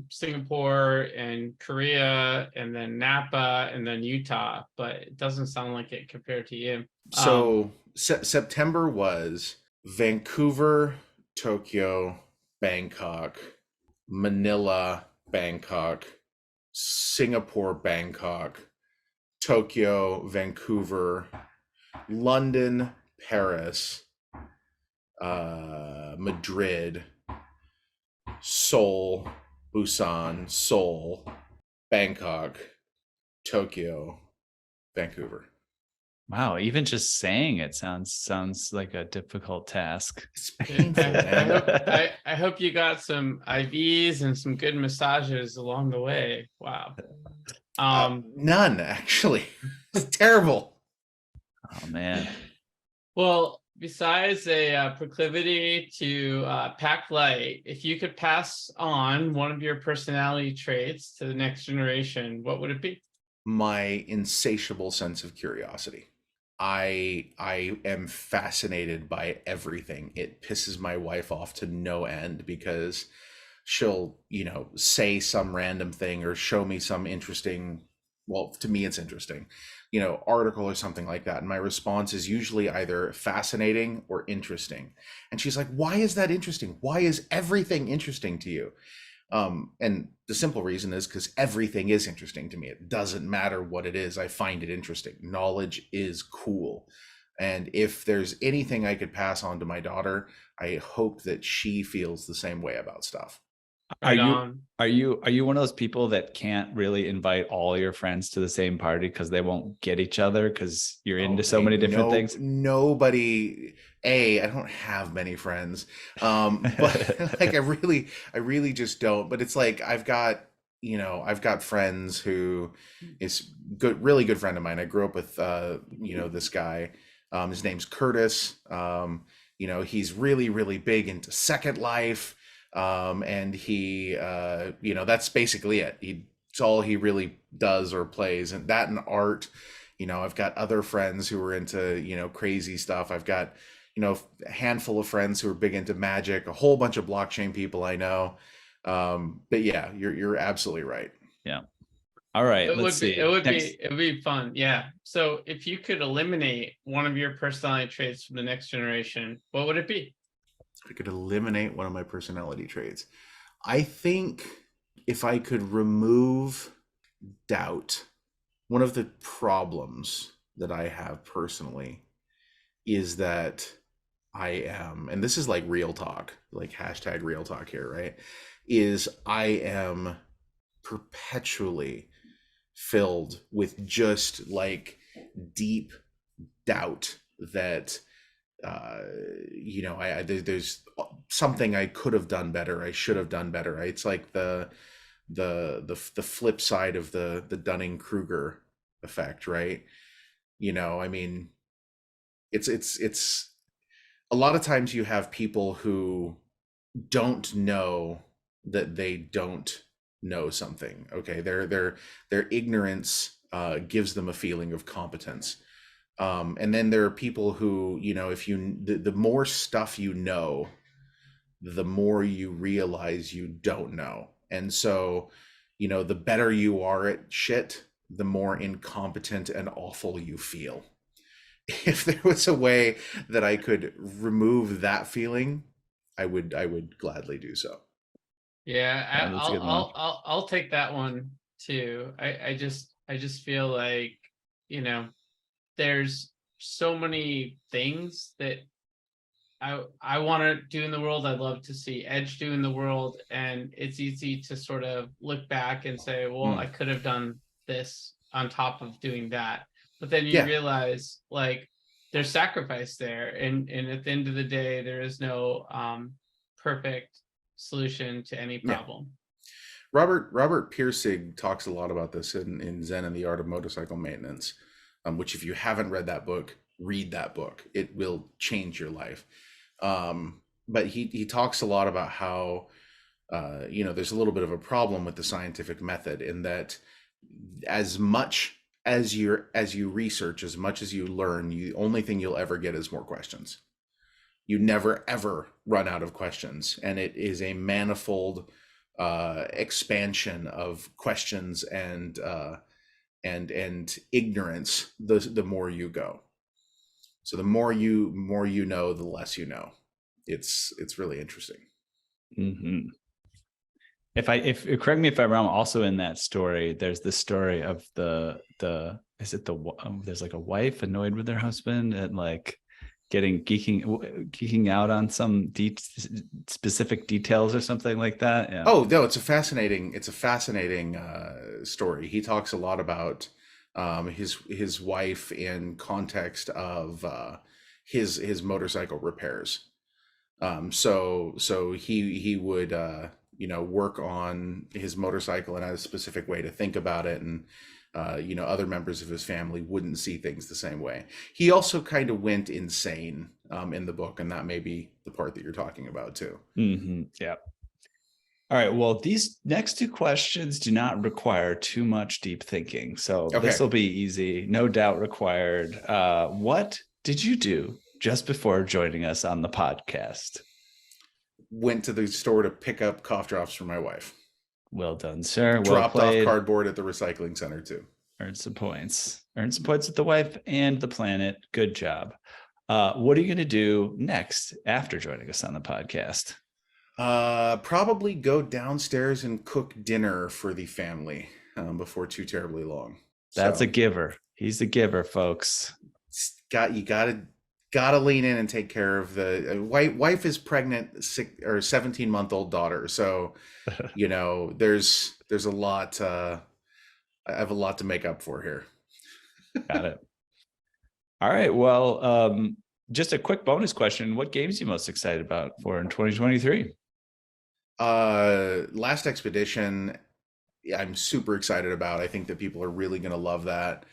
Singapore and Korea and then Napa and then Utah, but it doesn't sound like it compared to you. So September was Vancouver, Tokyo, Bangkok, Manila, Bangkok, Singapore, Bangkok, Tokyo, Vancouver, London, Paris, Madrid, Seoul, Busan, Seoul, Bangkok, Tokyo, Vancouver. Wow, even just saying it sounds like a difficult task. It's painful, man. I hope you got some IVs and some good massages along the way. Wow. None, actually. It's terrible. Oh man. Well, besides a proclivity to pack light, if you could pass on one of your personality traits to the next generation, what would it be? My insatiable sense of curiosity. I am fascinated by everything. It pisses my wife off to no end because she'll, say some random thing or show me some interesting, well, to me it's interesting, article or something like that. And my response is usually either fascinating or interesting. And she's like, why is that interesting? Why is everything interesting to you? And the simple reason is because everything is interesting to me. It doesn't matter what it is. I find it interesting. Knowledge is cool. And if there's anything I could pass on to my daughter, I hope that she feels the same way about stuff. Are you one of those people that can't really invite all your friends to the same party because they won't get each other because you're into so many different things? Nobody. I don't have many friends, but like I really just don't. But it's like I've got friends who is really good friend of mine. I grew up with this guy. His name's Curtis. He's really big into Second Life. And he, that's basically it. It's all he really does or plays, and that and art. I've got other friends who are into, crazy stuff. I've got, a handful of friends who are big into magic, a whole bunch of blockchain people I know. But yeah, you're absolutely right. Yeah. All right. Let's see. It would be fun. Yeah. So if you could eliminate one of your personality traits from the next generation, what would it be? I could eliminate one of my personality traits. I think if I could remove doubt, one of the problems that I have personally is that I am, and this is like real talk, like hashtag real talk here, right? Is I am perpetually filled with just like deep doubt that there's something I could have done better. I should have done better. It's like the the flip side of the Dunning-Kruger effect, right? I mean, it's a lot of times you have people who don't know that they don't know something. Okay, their ignorance gives them a feeling of competence. And then there are people who, if the more stuff you know, the more you realize you don't know. And so, the better you are at shit, the more incompetent and awful you feel. If there was a way that I could remove that feeling, I would gladly do so. Yeah, That's a good one. I'll take that one too. I just feel like, there's so many things that I want to do in the world. I'd love to see Edge do in the world, and it's easy to sort of look back and say, well, I could have done this on top of doing that. But then you realize, like, there's sacrifice there, and at the end of the day, there is no perfect solution to any problem. Robert Pirsig talks a lot about this in Zen and the Art of Motorcycle Maintenance, which, if you haven't read that book, read that book. It will change your life. But he talks a lot about how there's a little bit of a problem with the scientific method, in that as much as you research, as much as you learn, the only thing you'll ever get is more questions. You never ever run out of questions, and it is a manifold expansion of questions and ignorance the more you go. So the more you know, the less you know. It's really interesting. Mm-hmm. If correct me if I'm wrong, also in that story, there's the story of there's like a wife annoyed with her husband and like geeking out on some specific details or something like that. Yeah. Oh no, it's a fascinating story. He talks a lot about his wife in context of his motorcycle repairs. So he would work on his motorcycle and had a specific way to think about it, and other members of his family wouldn't see things the same way. He also kind of went insane in the book, and that may be the part that you're talking about too. Mm-hmm. Yeah. All right. Well, these next two questions do not require too much deep thinking, so this will be easy. No doubt required. What did you do just before joining us on the podcast? Went to the store to pick up cough drops for my wife. Well done, sir. Dropped off cardboard at the recycling center too. Earned some points. Earned some points with the wife and the planet. Good job. What are you going to do next after joining us on the podcast? Probably go downstairs and cook dinner for the family before too terribly long. That's a giver. He's a giver, folks. Gotta lean in and take care of the wife is pregnant, 17-month-old daughter. So, there's a lot. I have a lot to make up for here. Got it. All right. Well, just a quick bonus question. What games are you most excited about for in 2023? Last Expedition, I'm super excited about. I think that people are really going to love that.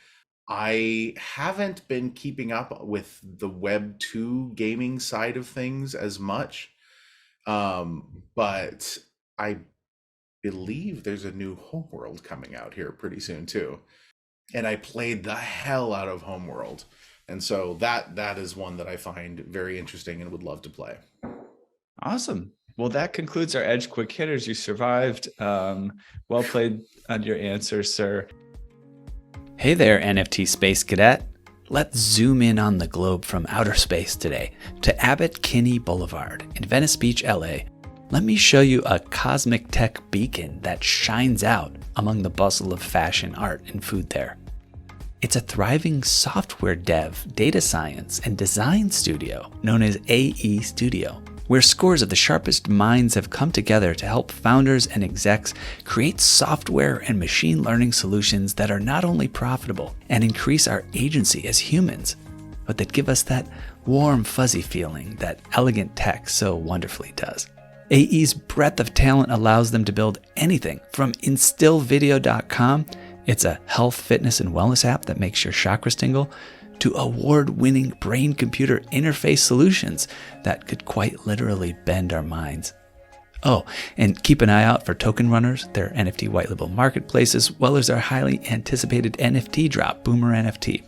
I haven't been keeping up with the Web 2 gaming side of things as much, but I believe there's a new Homeworld coming out here pretty soon too. And I played the hell out of Homeworld. And so that is one that I find very interesting and would love to play. Awesome. Well, that concludes our Edge Quick Hitters. You survived. Well played on your answer, sir. Hey there, NFT Space Cadet. Let's zoom in on the globe from outer space today to Abbot Kinney Boulevard in Venice Beach, LA. Let me show you a cosmic tech beacon that shines out among the bustle of fashion, art, and food there. It's a thriving software dev, data science, and design studio known as AE Studio, where scores of the sharpest minds have come together to help founders and execs create software and machine learning solutions that are not only profitable and increase our agency as humans, but that give us that warm, fuzzy feeling that elegant tech so wonderfully does. AE's breadth of talent allows them to build anything from instillvideo.com. It's a health, fitness, and wellness app that makes your chakras tingle, to award-winning brain-computer interface solutions that could quite literally bend our minds. Oh, and keep an eye out for Token Runners, their NFT white label marketplace, as well as our highly anticipated NFT drop, Boomer NFT.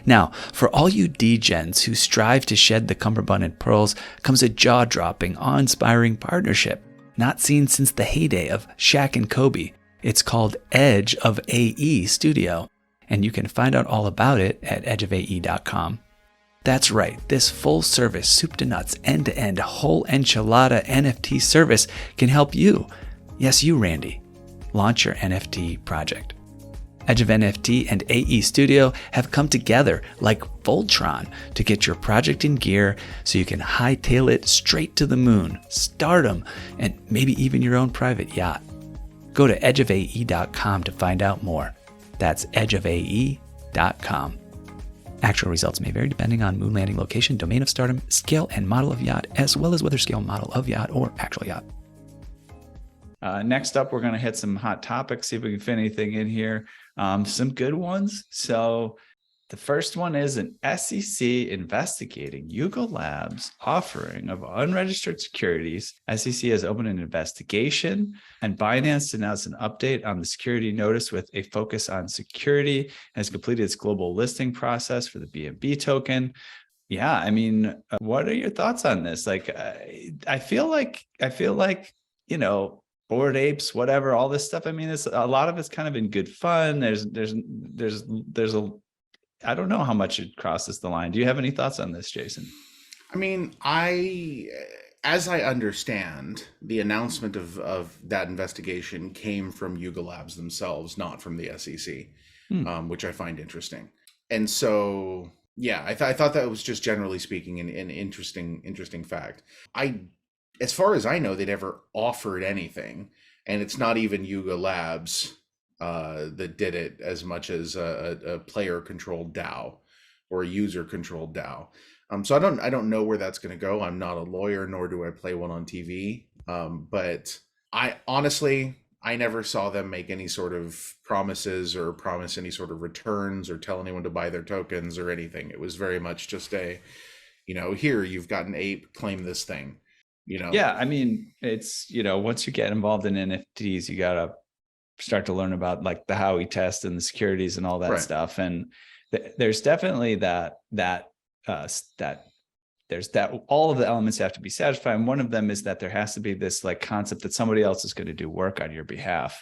Now, for all you degens who strive to shed the cummerbund and pearls, comes a jaw-dropping, awe-inspiring partnership, not seen since the heyday of Shaq and Kobe. It's called Edge of AE Studio, and you can find out all about it at edgeofae.com. That's right, this full-service, soup-to-nuts, end-to-end, whole enchilada NFT service can help you, yes, you, Randy, launch your NFT project. Edge of NFT and AE Studio have come together like Voltron to get your project in gear so you can hightail it straight to the moon, stardom, and maybe even your own private yacht. Go to edgeofae.com to find out more. That's edgeofae.com. Actual results may vary depending on moon landing location, domain of stardom, scale and model of yacht, as well as whether scale, model of yacht, or actual yacht. Next up, we're going to hit some hot topics, see if we can fit anything in here. Some good ones. So the first one is an SEC investigating Yuga Labs' offering of unregistered securities. SEC has opened an investigation, and Binance announced an update on the security notice with a focus on security and has completed its global listing process for the BNB token. Yeah, I mean, what are your thoughts on this? Like, I feel like, you know, Bored Apes, whatever, all this stuff. I mean, it's a lot of it's kind of in good fun. There's a I don't know how much it crosses the line. Do you have any thoughts on this, Jason? I mean, as I understand, the announcement of that investigation came from Yuga Labs themselves, not from the SEC, which I find interesting. And so, yeah, I thought that was just generally speaking an interesting fact. As far as I know, they never offered anything, and it's not even Yuga Labs that did it as much as a player-controlled DAO or a user-controlled DAO. So I don't know where that's going to go. I'm not a lawyer, nor do I play one on TV. But I honestly never saw them make any sort of promises or promise any sort of returns or tell anyone to buy their tokens or anything. It was very much just a, here, you've got an ape, claim this thing. Yeah, I mean, it's, once you get involved in NFTs, you got to start to learn about like the Howey test and the securities and all that stuff. And there's definitely that there's that all of the elements have to be satisfied. And one of them is that there has to be this like concept that somebody else is going to do work on your behalf.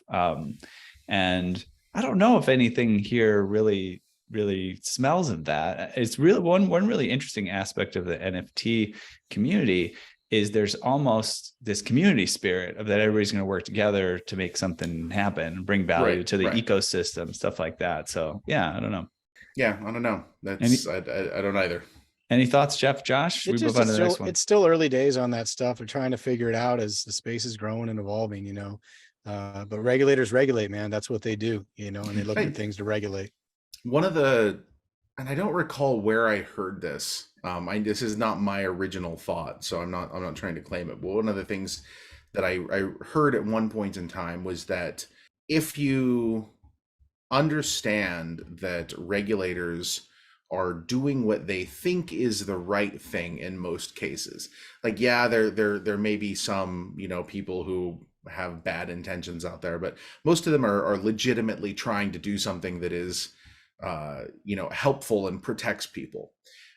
And I don't know if anything here really smells of that. It's really one really interesting aspect of the NFT community is there's almost this community spirit of that everybody's going to work together to make something happen, bring value to the ecosystem, stuff like that. So yeah, I don't know. Yeah, I don't know. I don't either. Any thoughts, Jeff, Josh? We move on to the next one. It's still early days on that stuff. We're trying to figure it out as the space is growing and evolving, but regulators regulate, man. That's what they do, and they look at things to regulate. And I don't recall where I heard this. This is not my original thought, so I'm not trying to claim it. But one of the things that I heard at one point in time was that if you understand that regulators are doing what they think is the right thing in most cases, like, yeah, there may be some, people who have bad intentions out there, but most of them are legitimately trying to do something that is helpful and protects people.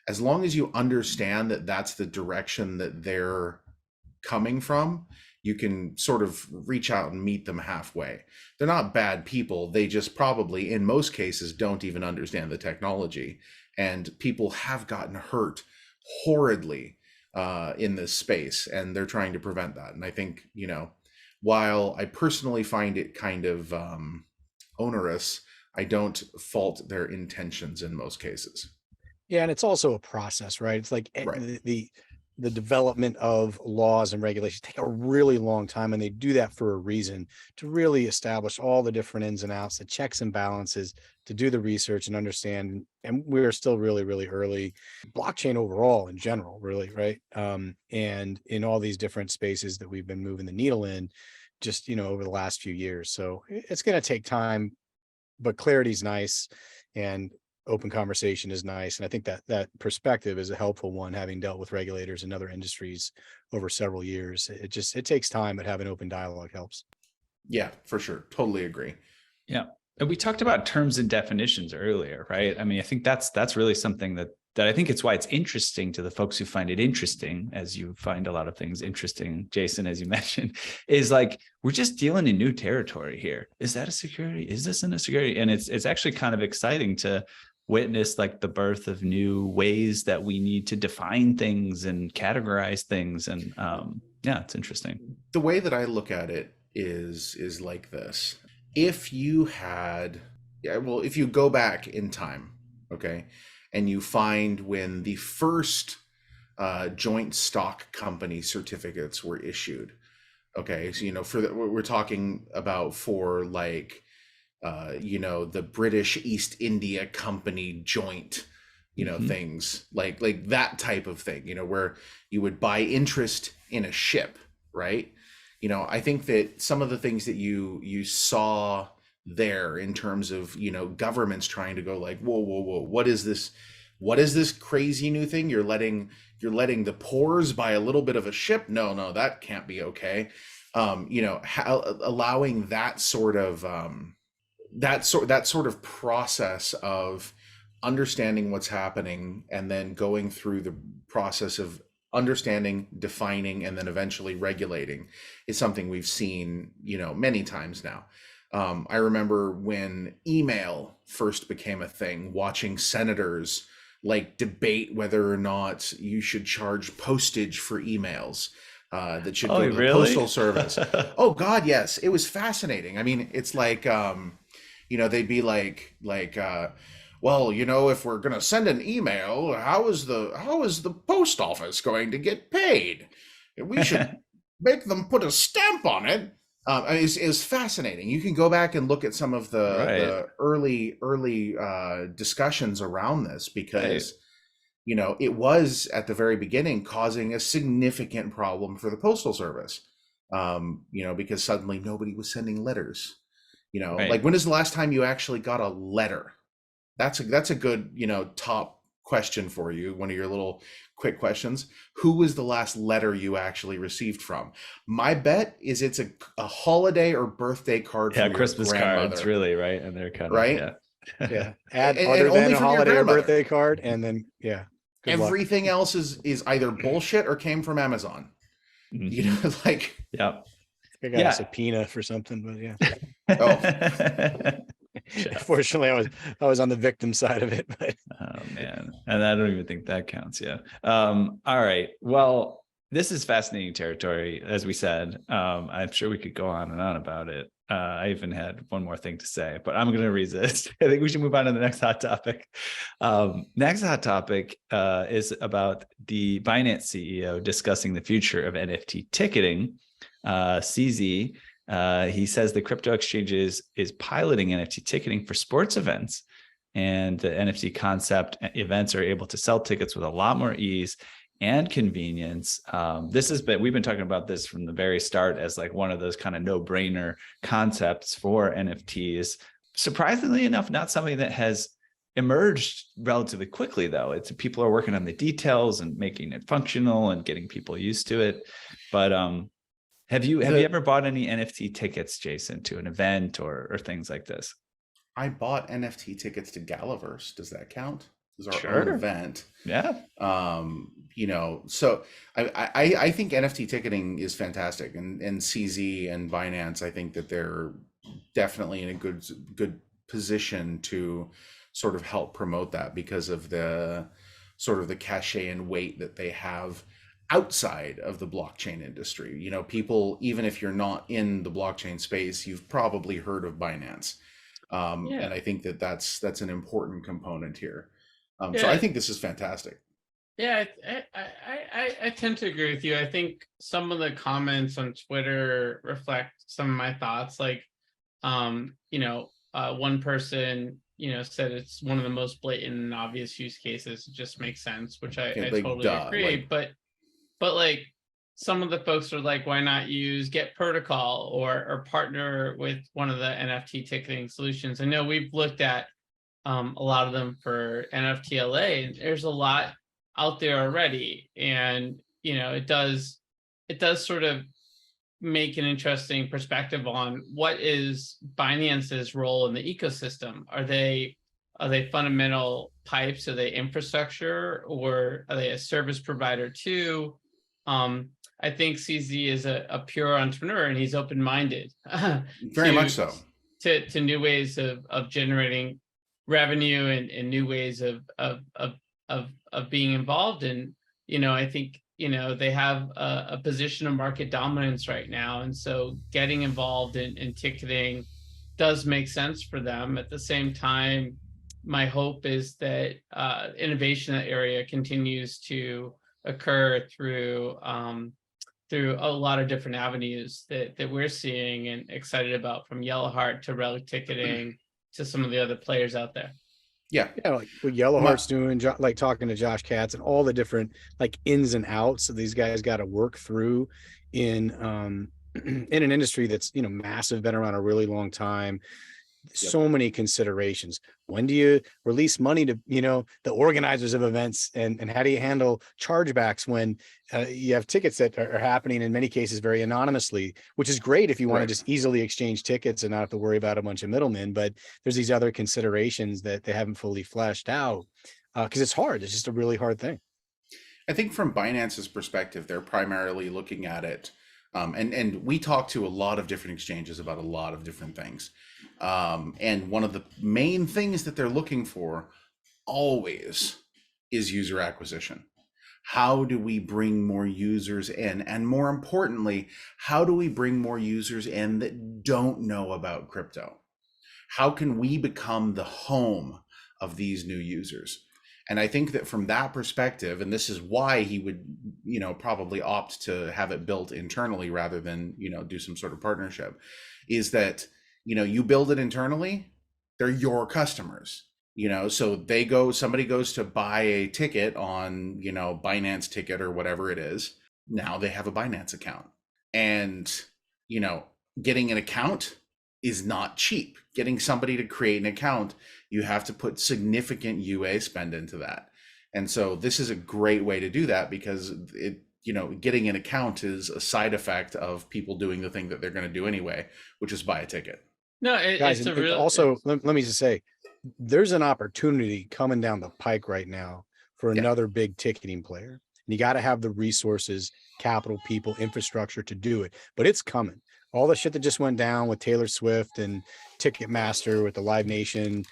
As long as you understand that that's the direction that they're coming from, you can sort of reach out and meet them halfway. They're not bad people. They just probably, in most cases, don't even understand the technology. And people have gotten hurt horridly in this space, and they're trying to prevent that. And I think, while I personally find it kind of onerous, I don't fault their intentions in most cases. Yeah, and it's also a process, right? It's like the development of laws and regulations take a really long time, and they do that for a reason, to really establish all the different ins and outs, the checks and balances, to do the research and understand. And we're still really, really early. Blockchain overall in general, really, right? And in all these different spaces that we've been moving the needle in, just over the last few years. So it's going to take time, but clarity is nice, and open conversation is nice. And I think that perspective is a helpful one, having dealt with regulators in other industries over several years. It takes time, but having open dialogue helps. Yeah, for sure. Totally agree. Yeah. And we talked about terms and definitions earlier, right? I mean, I think that's really something that I think it's why it's interesting to the folks who find it interesting, as you find a lot of things interesting, Jason, as you mentioned, is like, we're just dealing in new territory here. Is that a security? Is this in a security? And it's actually kind of exciting to witness like the birth of new ways that we need to define things and categorize things. And yeah, it's interesting. The way that I look at it is like this. If you go back in time, okay, and you find when the first joint stock company certificates were issued, okay, so we're talking about for like the British East India Company joint, things like that type of thing, where you would buy interest in a ship, right? I think that some of the things that you saw there in terms of, governments trying to go like, whoa, what is this crazy new thing? You're letting the poors buy a little bit of a ship? No, that can't be okay. Allowing that sort of process of understanding what's happening, and then going through the process of understanding, defining, and then eventually regulating is something we've seen, many times now. I remember when email first became a thing, watching senators like debate whether or not you should charge postage for emails that should go to the postal service. Oh God, yes. It was fascinating. I mean, it's like, they'd be like, well, if we're going to send an email, how is the post office going to get paid? We should make them put a stamp on it. It's fascinating. You can go back and look at some of the early discussions around this, because, it was at the very beginning causing a significant problem for the postal service, because suddenly nobody was sending letters. Like, when is the last time you actually got a letter? That's a good, top question for you. One of your little quick questions. Who was the last letter you actually received from? My bet is it's a holiday or birthday card from Christmas your grandmother. cards, really, right? And they're kind of right. Yeah. Add other than a holiday or birthday card, and then everything else is either bullshit or came from Amazon. Mm-hmm. Like, yeah. I got a subpoena for something, but yeah. Oh. Fortunately, I was on the victim side of it. But. Oh man, and I don't even think that counts. Yeah. All right. Well, this is fascinating territory, as we said. I'm sure we could go on and on about it. I even had one more thing to say, but I'm going to resist. I think we should move on to the next hot topic. Next hot topic is about the Binance CEO discussing the future of NFT ticketing. CZ. He says the crypto exchanges is piloting NFT ticketing for sports events, and the NFT concept events are able to sell tickets with a lot more ease and convenience. We've been talking about this from the very start as like one of those kind of no-brainer concepts for NFTs. Surprisingly enough, not something that has emerged relatively quickly, though. People are working on the details and making it functional and getting people used to it. But have you ever bought any NFT tickets, Jason, to an event or things like this? I bought NFT tickets to Galaverse. Does that count? It's our Sure. own event. Yeah. So I think NFT ticketing is fantastic, and CZ and Binance, I think that they're definitely in a good position to sort of help promote that, because of the sort of the cachet and weight that they have outside of the blockchain industry. People, even if you're not in the blockchain space, you've probably heard of Binance. And I think that's an important component here. So I think this is fantastic. Yeah, I tend to agree with you. I think some of the comments on Twitter reflect some of my thoughts. Like, one person, said it's one of the most blatant and obvious use cases. It just makes sense, which I Like, totally agree. But like some of the folks are like, why not use Get Protocol or partner with one of the NFT ticketing solutions? I know we've looked at a lot of them for NFTLA, and there's a lot out there already. And it does sort of make an interesting perspective on what is Binance's role in the ecosystem. Are they fundamental pipes? Are they infrastructure, or are they a service provider too? I think CZ is a pure entrepreneur, and he's open-minded. Very much so. To new ways of generating revenue and new ways of being involved. And I think they have a position of market dominance right now, and so getting involved in ticketing does make sense for them. At the same time, my hope is that innovation in that area continues to occur through a lot of different avenues that we're seeing and excited about, from Yellowheart to Relic Ticketing to some of the other players out there. Yeah, like what Yellowheart's doing, like talking to Josh Katz and all the different like ins and outs that these guys got to work through in in an industry that's massive, been around a really long time. So many considerations. When do you release money to the organizers of events, and how do you handle chargebacks when you have tickets that are happening in many cases very anonymously, which is great if you want to just easily exchange tickets and not have to worry about a bunch of middlemen. But there's these other considerations that they haven't fully fleshed out because it's hard. It's just a really hard thing. I think from Binance's perspective, they're primarily looking at it. And we talk to a lot of different exchanges about a lot of different things. And one of the main things that they're looking for always is user acquisition. How do we bring more users in? And more importantly, how do we bring more users in that don't know about crypto? How can we become the home of these new users? And I think that from that perspective, and this is why he would, probably opt to have it built internally rather than, do some sort of partnership, is that, you build it internally, they're your customers, so somebody goes to buy a ticket on, Binance Ticket or whatever it is. Now they have a Binance account, and, getting an account is not cheap. Getting somebody to create an account, you have to put significant UA spend into that. And so this is a great way to do that, because getting an account is a side effect of people doing the thing that they're going to do anyway, which is buy a ticket. No, guys, let me just say, there's an opportunity coming down the pike right now for another big ticketing player. And you got to have the resources, capital, people, infrastructure to do it, but it's coming. All the shit that just went down with Taylor Swift and Ticketmaster with the Live Nation,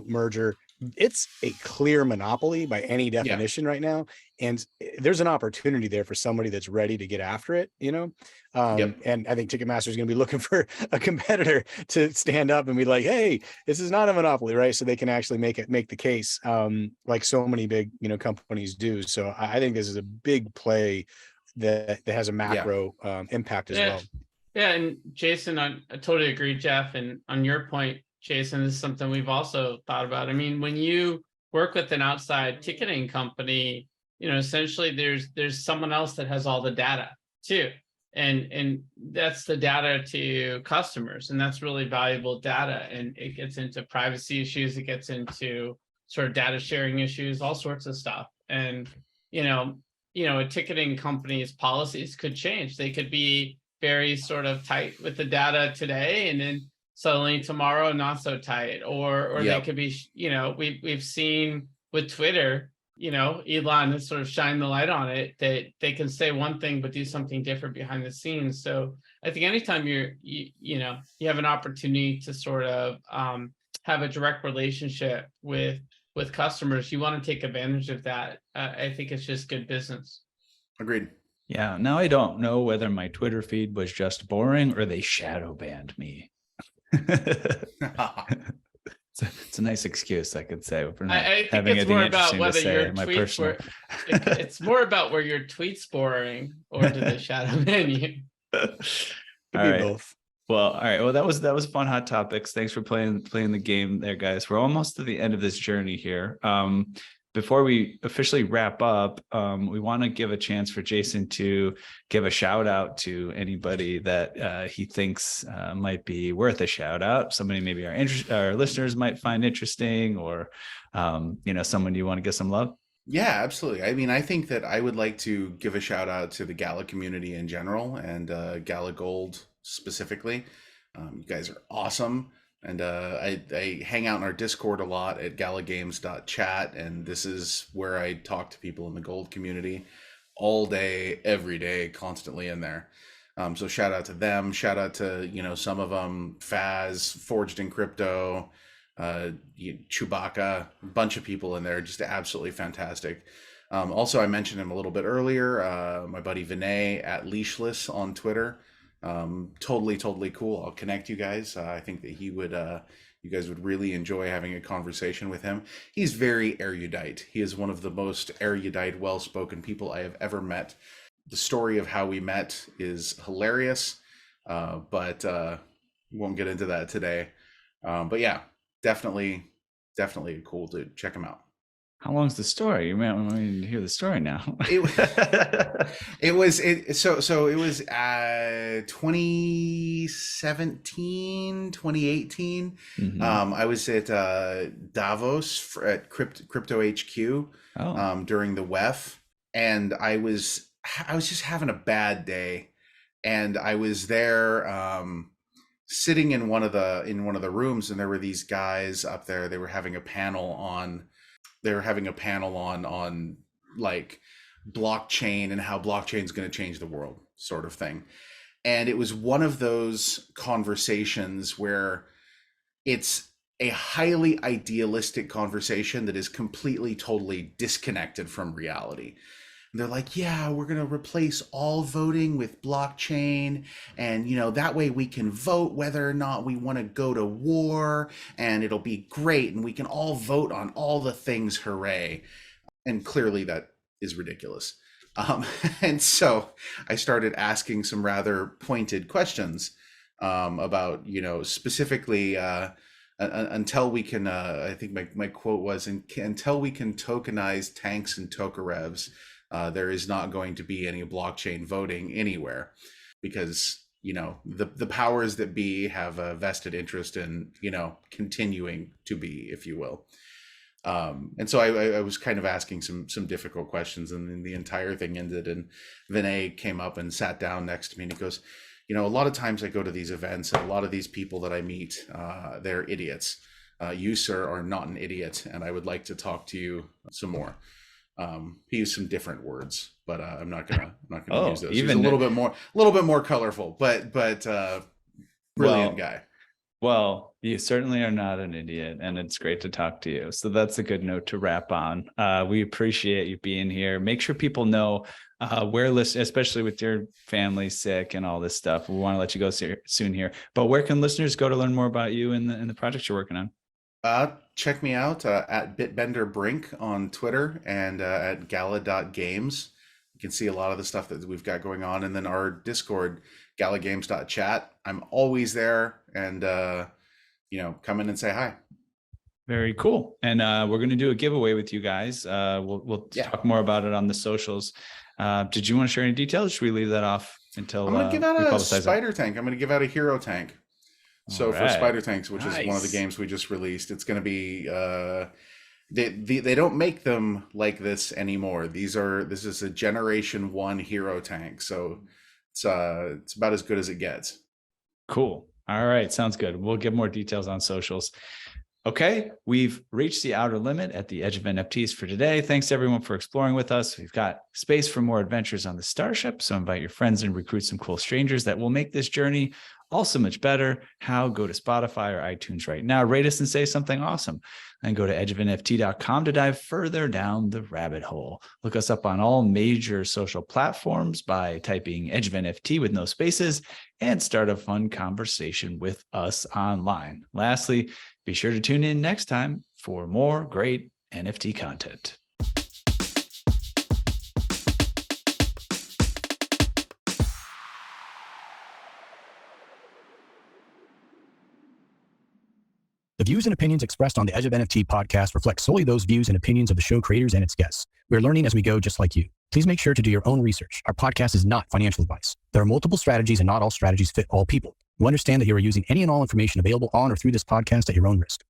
merger, it's a clear monopoly by any definition right now. And there's an opportunity there for somebody that's ready to get after it, And I think Ticketmaster is going to be looking for a competitor to stand up and be like, hey, this is not a monopoly, right? So they can actually make the case, like so many big, companies do. So I think this is a big play that has a macro impact as well. Yeah, and Jason, I totally agree, Jeff. And on your point, Jason, this is something we've also thought about. I mean, when you work with an outside ticketing company, essentially there's someone else that has all the data too. And that's the data to customers. And that's really valuable data. And it gets into privacy issues, it gets into sort of data sharing issues, all sorts of stuff. And, a ticketing company's policies could change. They could be very sort of tight with the data today, and then suddenly tomorrow not so tight, or they could be, we've seen with Twitter, Elon has sort of shined the light on it, that they can say one thing but do something different behind the scenes. So I think anytime you have an opportunity to sort of have a direct relationship with customers, you want to take advantage of that. I think it's just good business. Agreed. Yeah. Now I don't know whether my Twitter feed was just boring or they shadow banned me. It's a nice excuse, I could say, for not I think having it's anything more about interesting to whether say your in my tweets personal. were. It's more about where your tweets boring or do they shadow ban you? Could All be right. both. Well, all right. Well, that was fun hot topics. Thanks for playing the game there, guys. We're almost to the end of this journey here. Before we officially wrap up, we want to give a chance for Jason to give a shout out to anybody that he thinks might be worth a shout out. Somebody maybe our listeners might find interesting, or someone you want to give some love. Yeah, absolutely. I mean, I think that I would like to give a shout out to the Gala community in general and Gala Gold specifically. You guys are awesome. And I hang out in our Discord a lot at galagames.chat. And this is where I talk to people in the gold community all day, every day, constantly in there. So shout out to them. Shout out to, some of them, Faz, Forged in Crypto, Chewbacca, a bunch of people in there, just absolutely fantastic. Also, I mentioned him a little bit earlier, my buddy Vinay at Leashless on Twitter. Totally cool. I'll connect you guys. I think that he would, you guys would really enjoy having a conversation with him. He's very erudite. He is one of the most erudite, well-spoken people I have ever met. The story of how we met is hilarious, but we won't get into that today. But yeah, definitely cool to check him out. How long's the story? You might want to hear the story now. It was 2017, 2018. Mm-hmm. I was at Davos at Crypto HQ during the WEF, and I was just having a bad day, and I was there sitting in one of the rooms, and there were these guys up there. They were having a panel on like blockchain and how blockchain is going to change the world, sort of thing. And it was one of those conversations where it's a highly idealistic conversation that is completely, totally disconnected from reality. And they're like, yeah, we're going to replace all voting with blockchain. And, that way we can vote whether or not we want to go to war, and it'll be great. And we can all vote on all the things. Hooray. And clearly that is ridiculous. And so I started asking some rather pointed questions about, specifically until we can, I think my quote was, until we can tokenize tanks and tokarevs, there is not going to be any blockchain voting anywhere, because the powers that be have a vested interest in continuing to be, if you will. And so I was kind of asking some difficult questions, and then the entire thing ended, and Vinay came up and sat down next to me, and he goes, a lot of times I go to these events, and a lot of these people that I meet, they're idiots. You, sir, are not an idiot, and I would like to talk to you some more. He used some different words, but I'm not gonna use those. He's a little bit more colorful, but brilliant guy. Well, you certainly are not an idiot, and it's great to talk to you. So that's a good note to wrap on. We appreciate you being here. Make sure people know where especially with your family sick and all this stuff. We want to let you go soon here, but where can listeners go to learn more about you and the projects you're working on? Check me out at BitbenderBrink on Twitter and at Gala.Games. You can see a lot of the stuff that we've got going on. And then our Discord, galagames.chat. I'm always there, and come in and say hi. Very cool. And we're going to do a giveaway with you guys. We'll talk more about it on the socials. Did you want to share any details? Should we leave that off until I'm going to give out a spider tank. I'm going to give out a hero tank. So for Spider Tanks, which is one of the games we just released, it's going to be they don't make them like this anymore. This is a Generation 1 hero tank, so it's about as good as it gets. Cool. All right, sounds good. We'll give more details on socials. Okay, we've reached the outer limit at the Edge of NFTs for today. Thanks to everyone for exploring with us. We've got space for more adventures on the Starship, so invite your friends and recruit some cool strangers that will make this journey all so much better. How? Go to Spotify or iTunes right now, rate us and say something awesome. And go to edgeofnft.com to dive further down the rabbit hole. Look us up on all major social platforms by typing Edge of NFT with no spaces and start a fun conversation with us online. Lastly, be sure to tune in next time for more great NFT content. The views and opinions expressed on the Edge of NFT podcast reflect solely those views and opinions of the show creators and its guests. We're learning as we go, just like you. Please make sure to do your own research. Our podcast is not financial advice. There are multiple strategies and not all strategies fit all people. You understand that you are using any and all information available on or through this podcast at your own risk.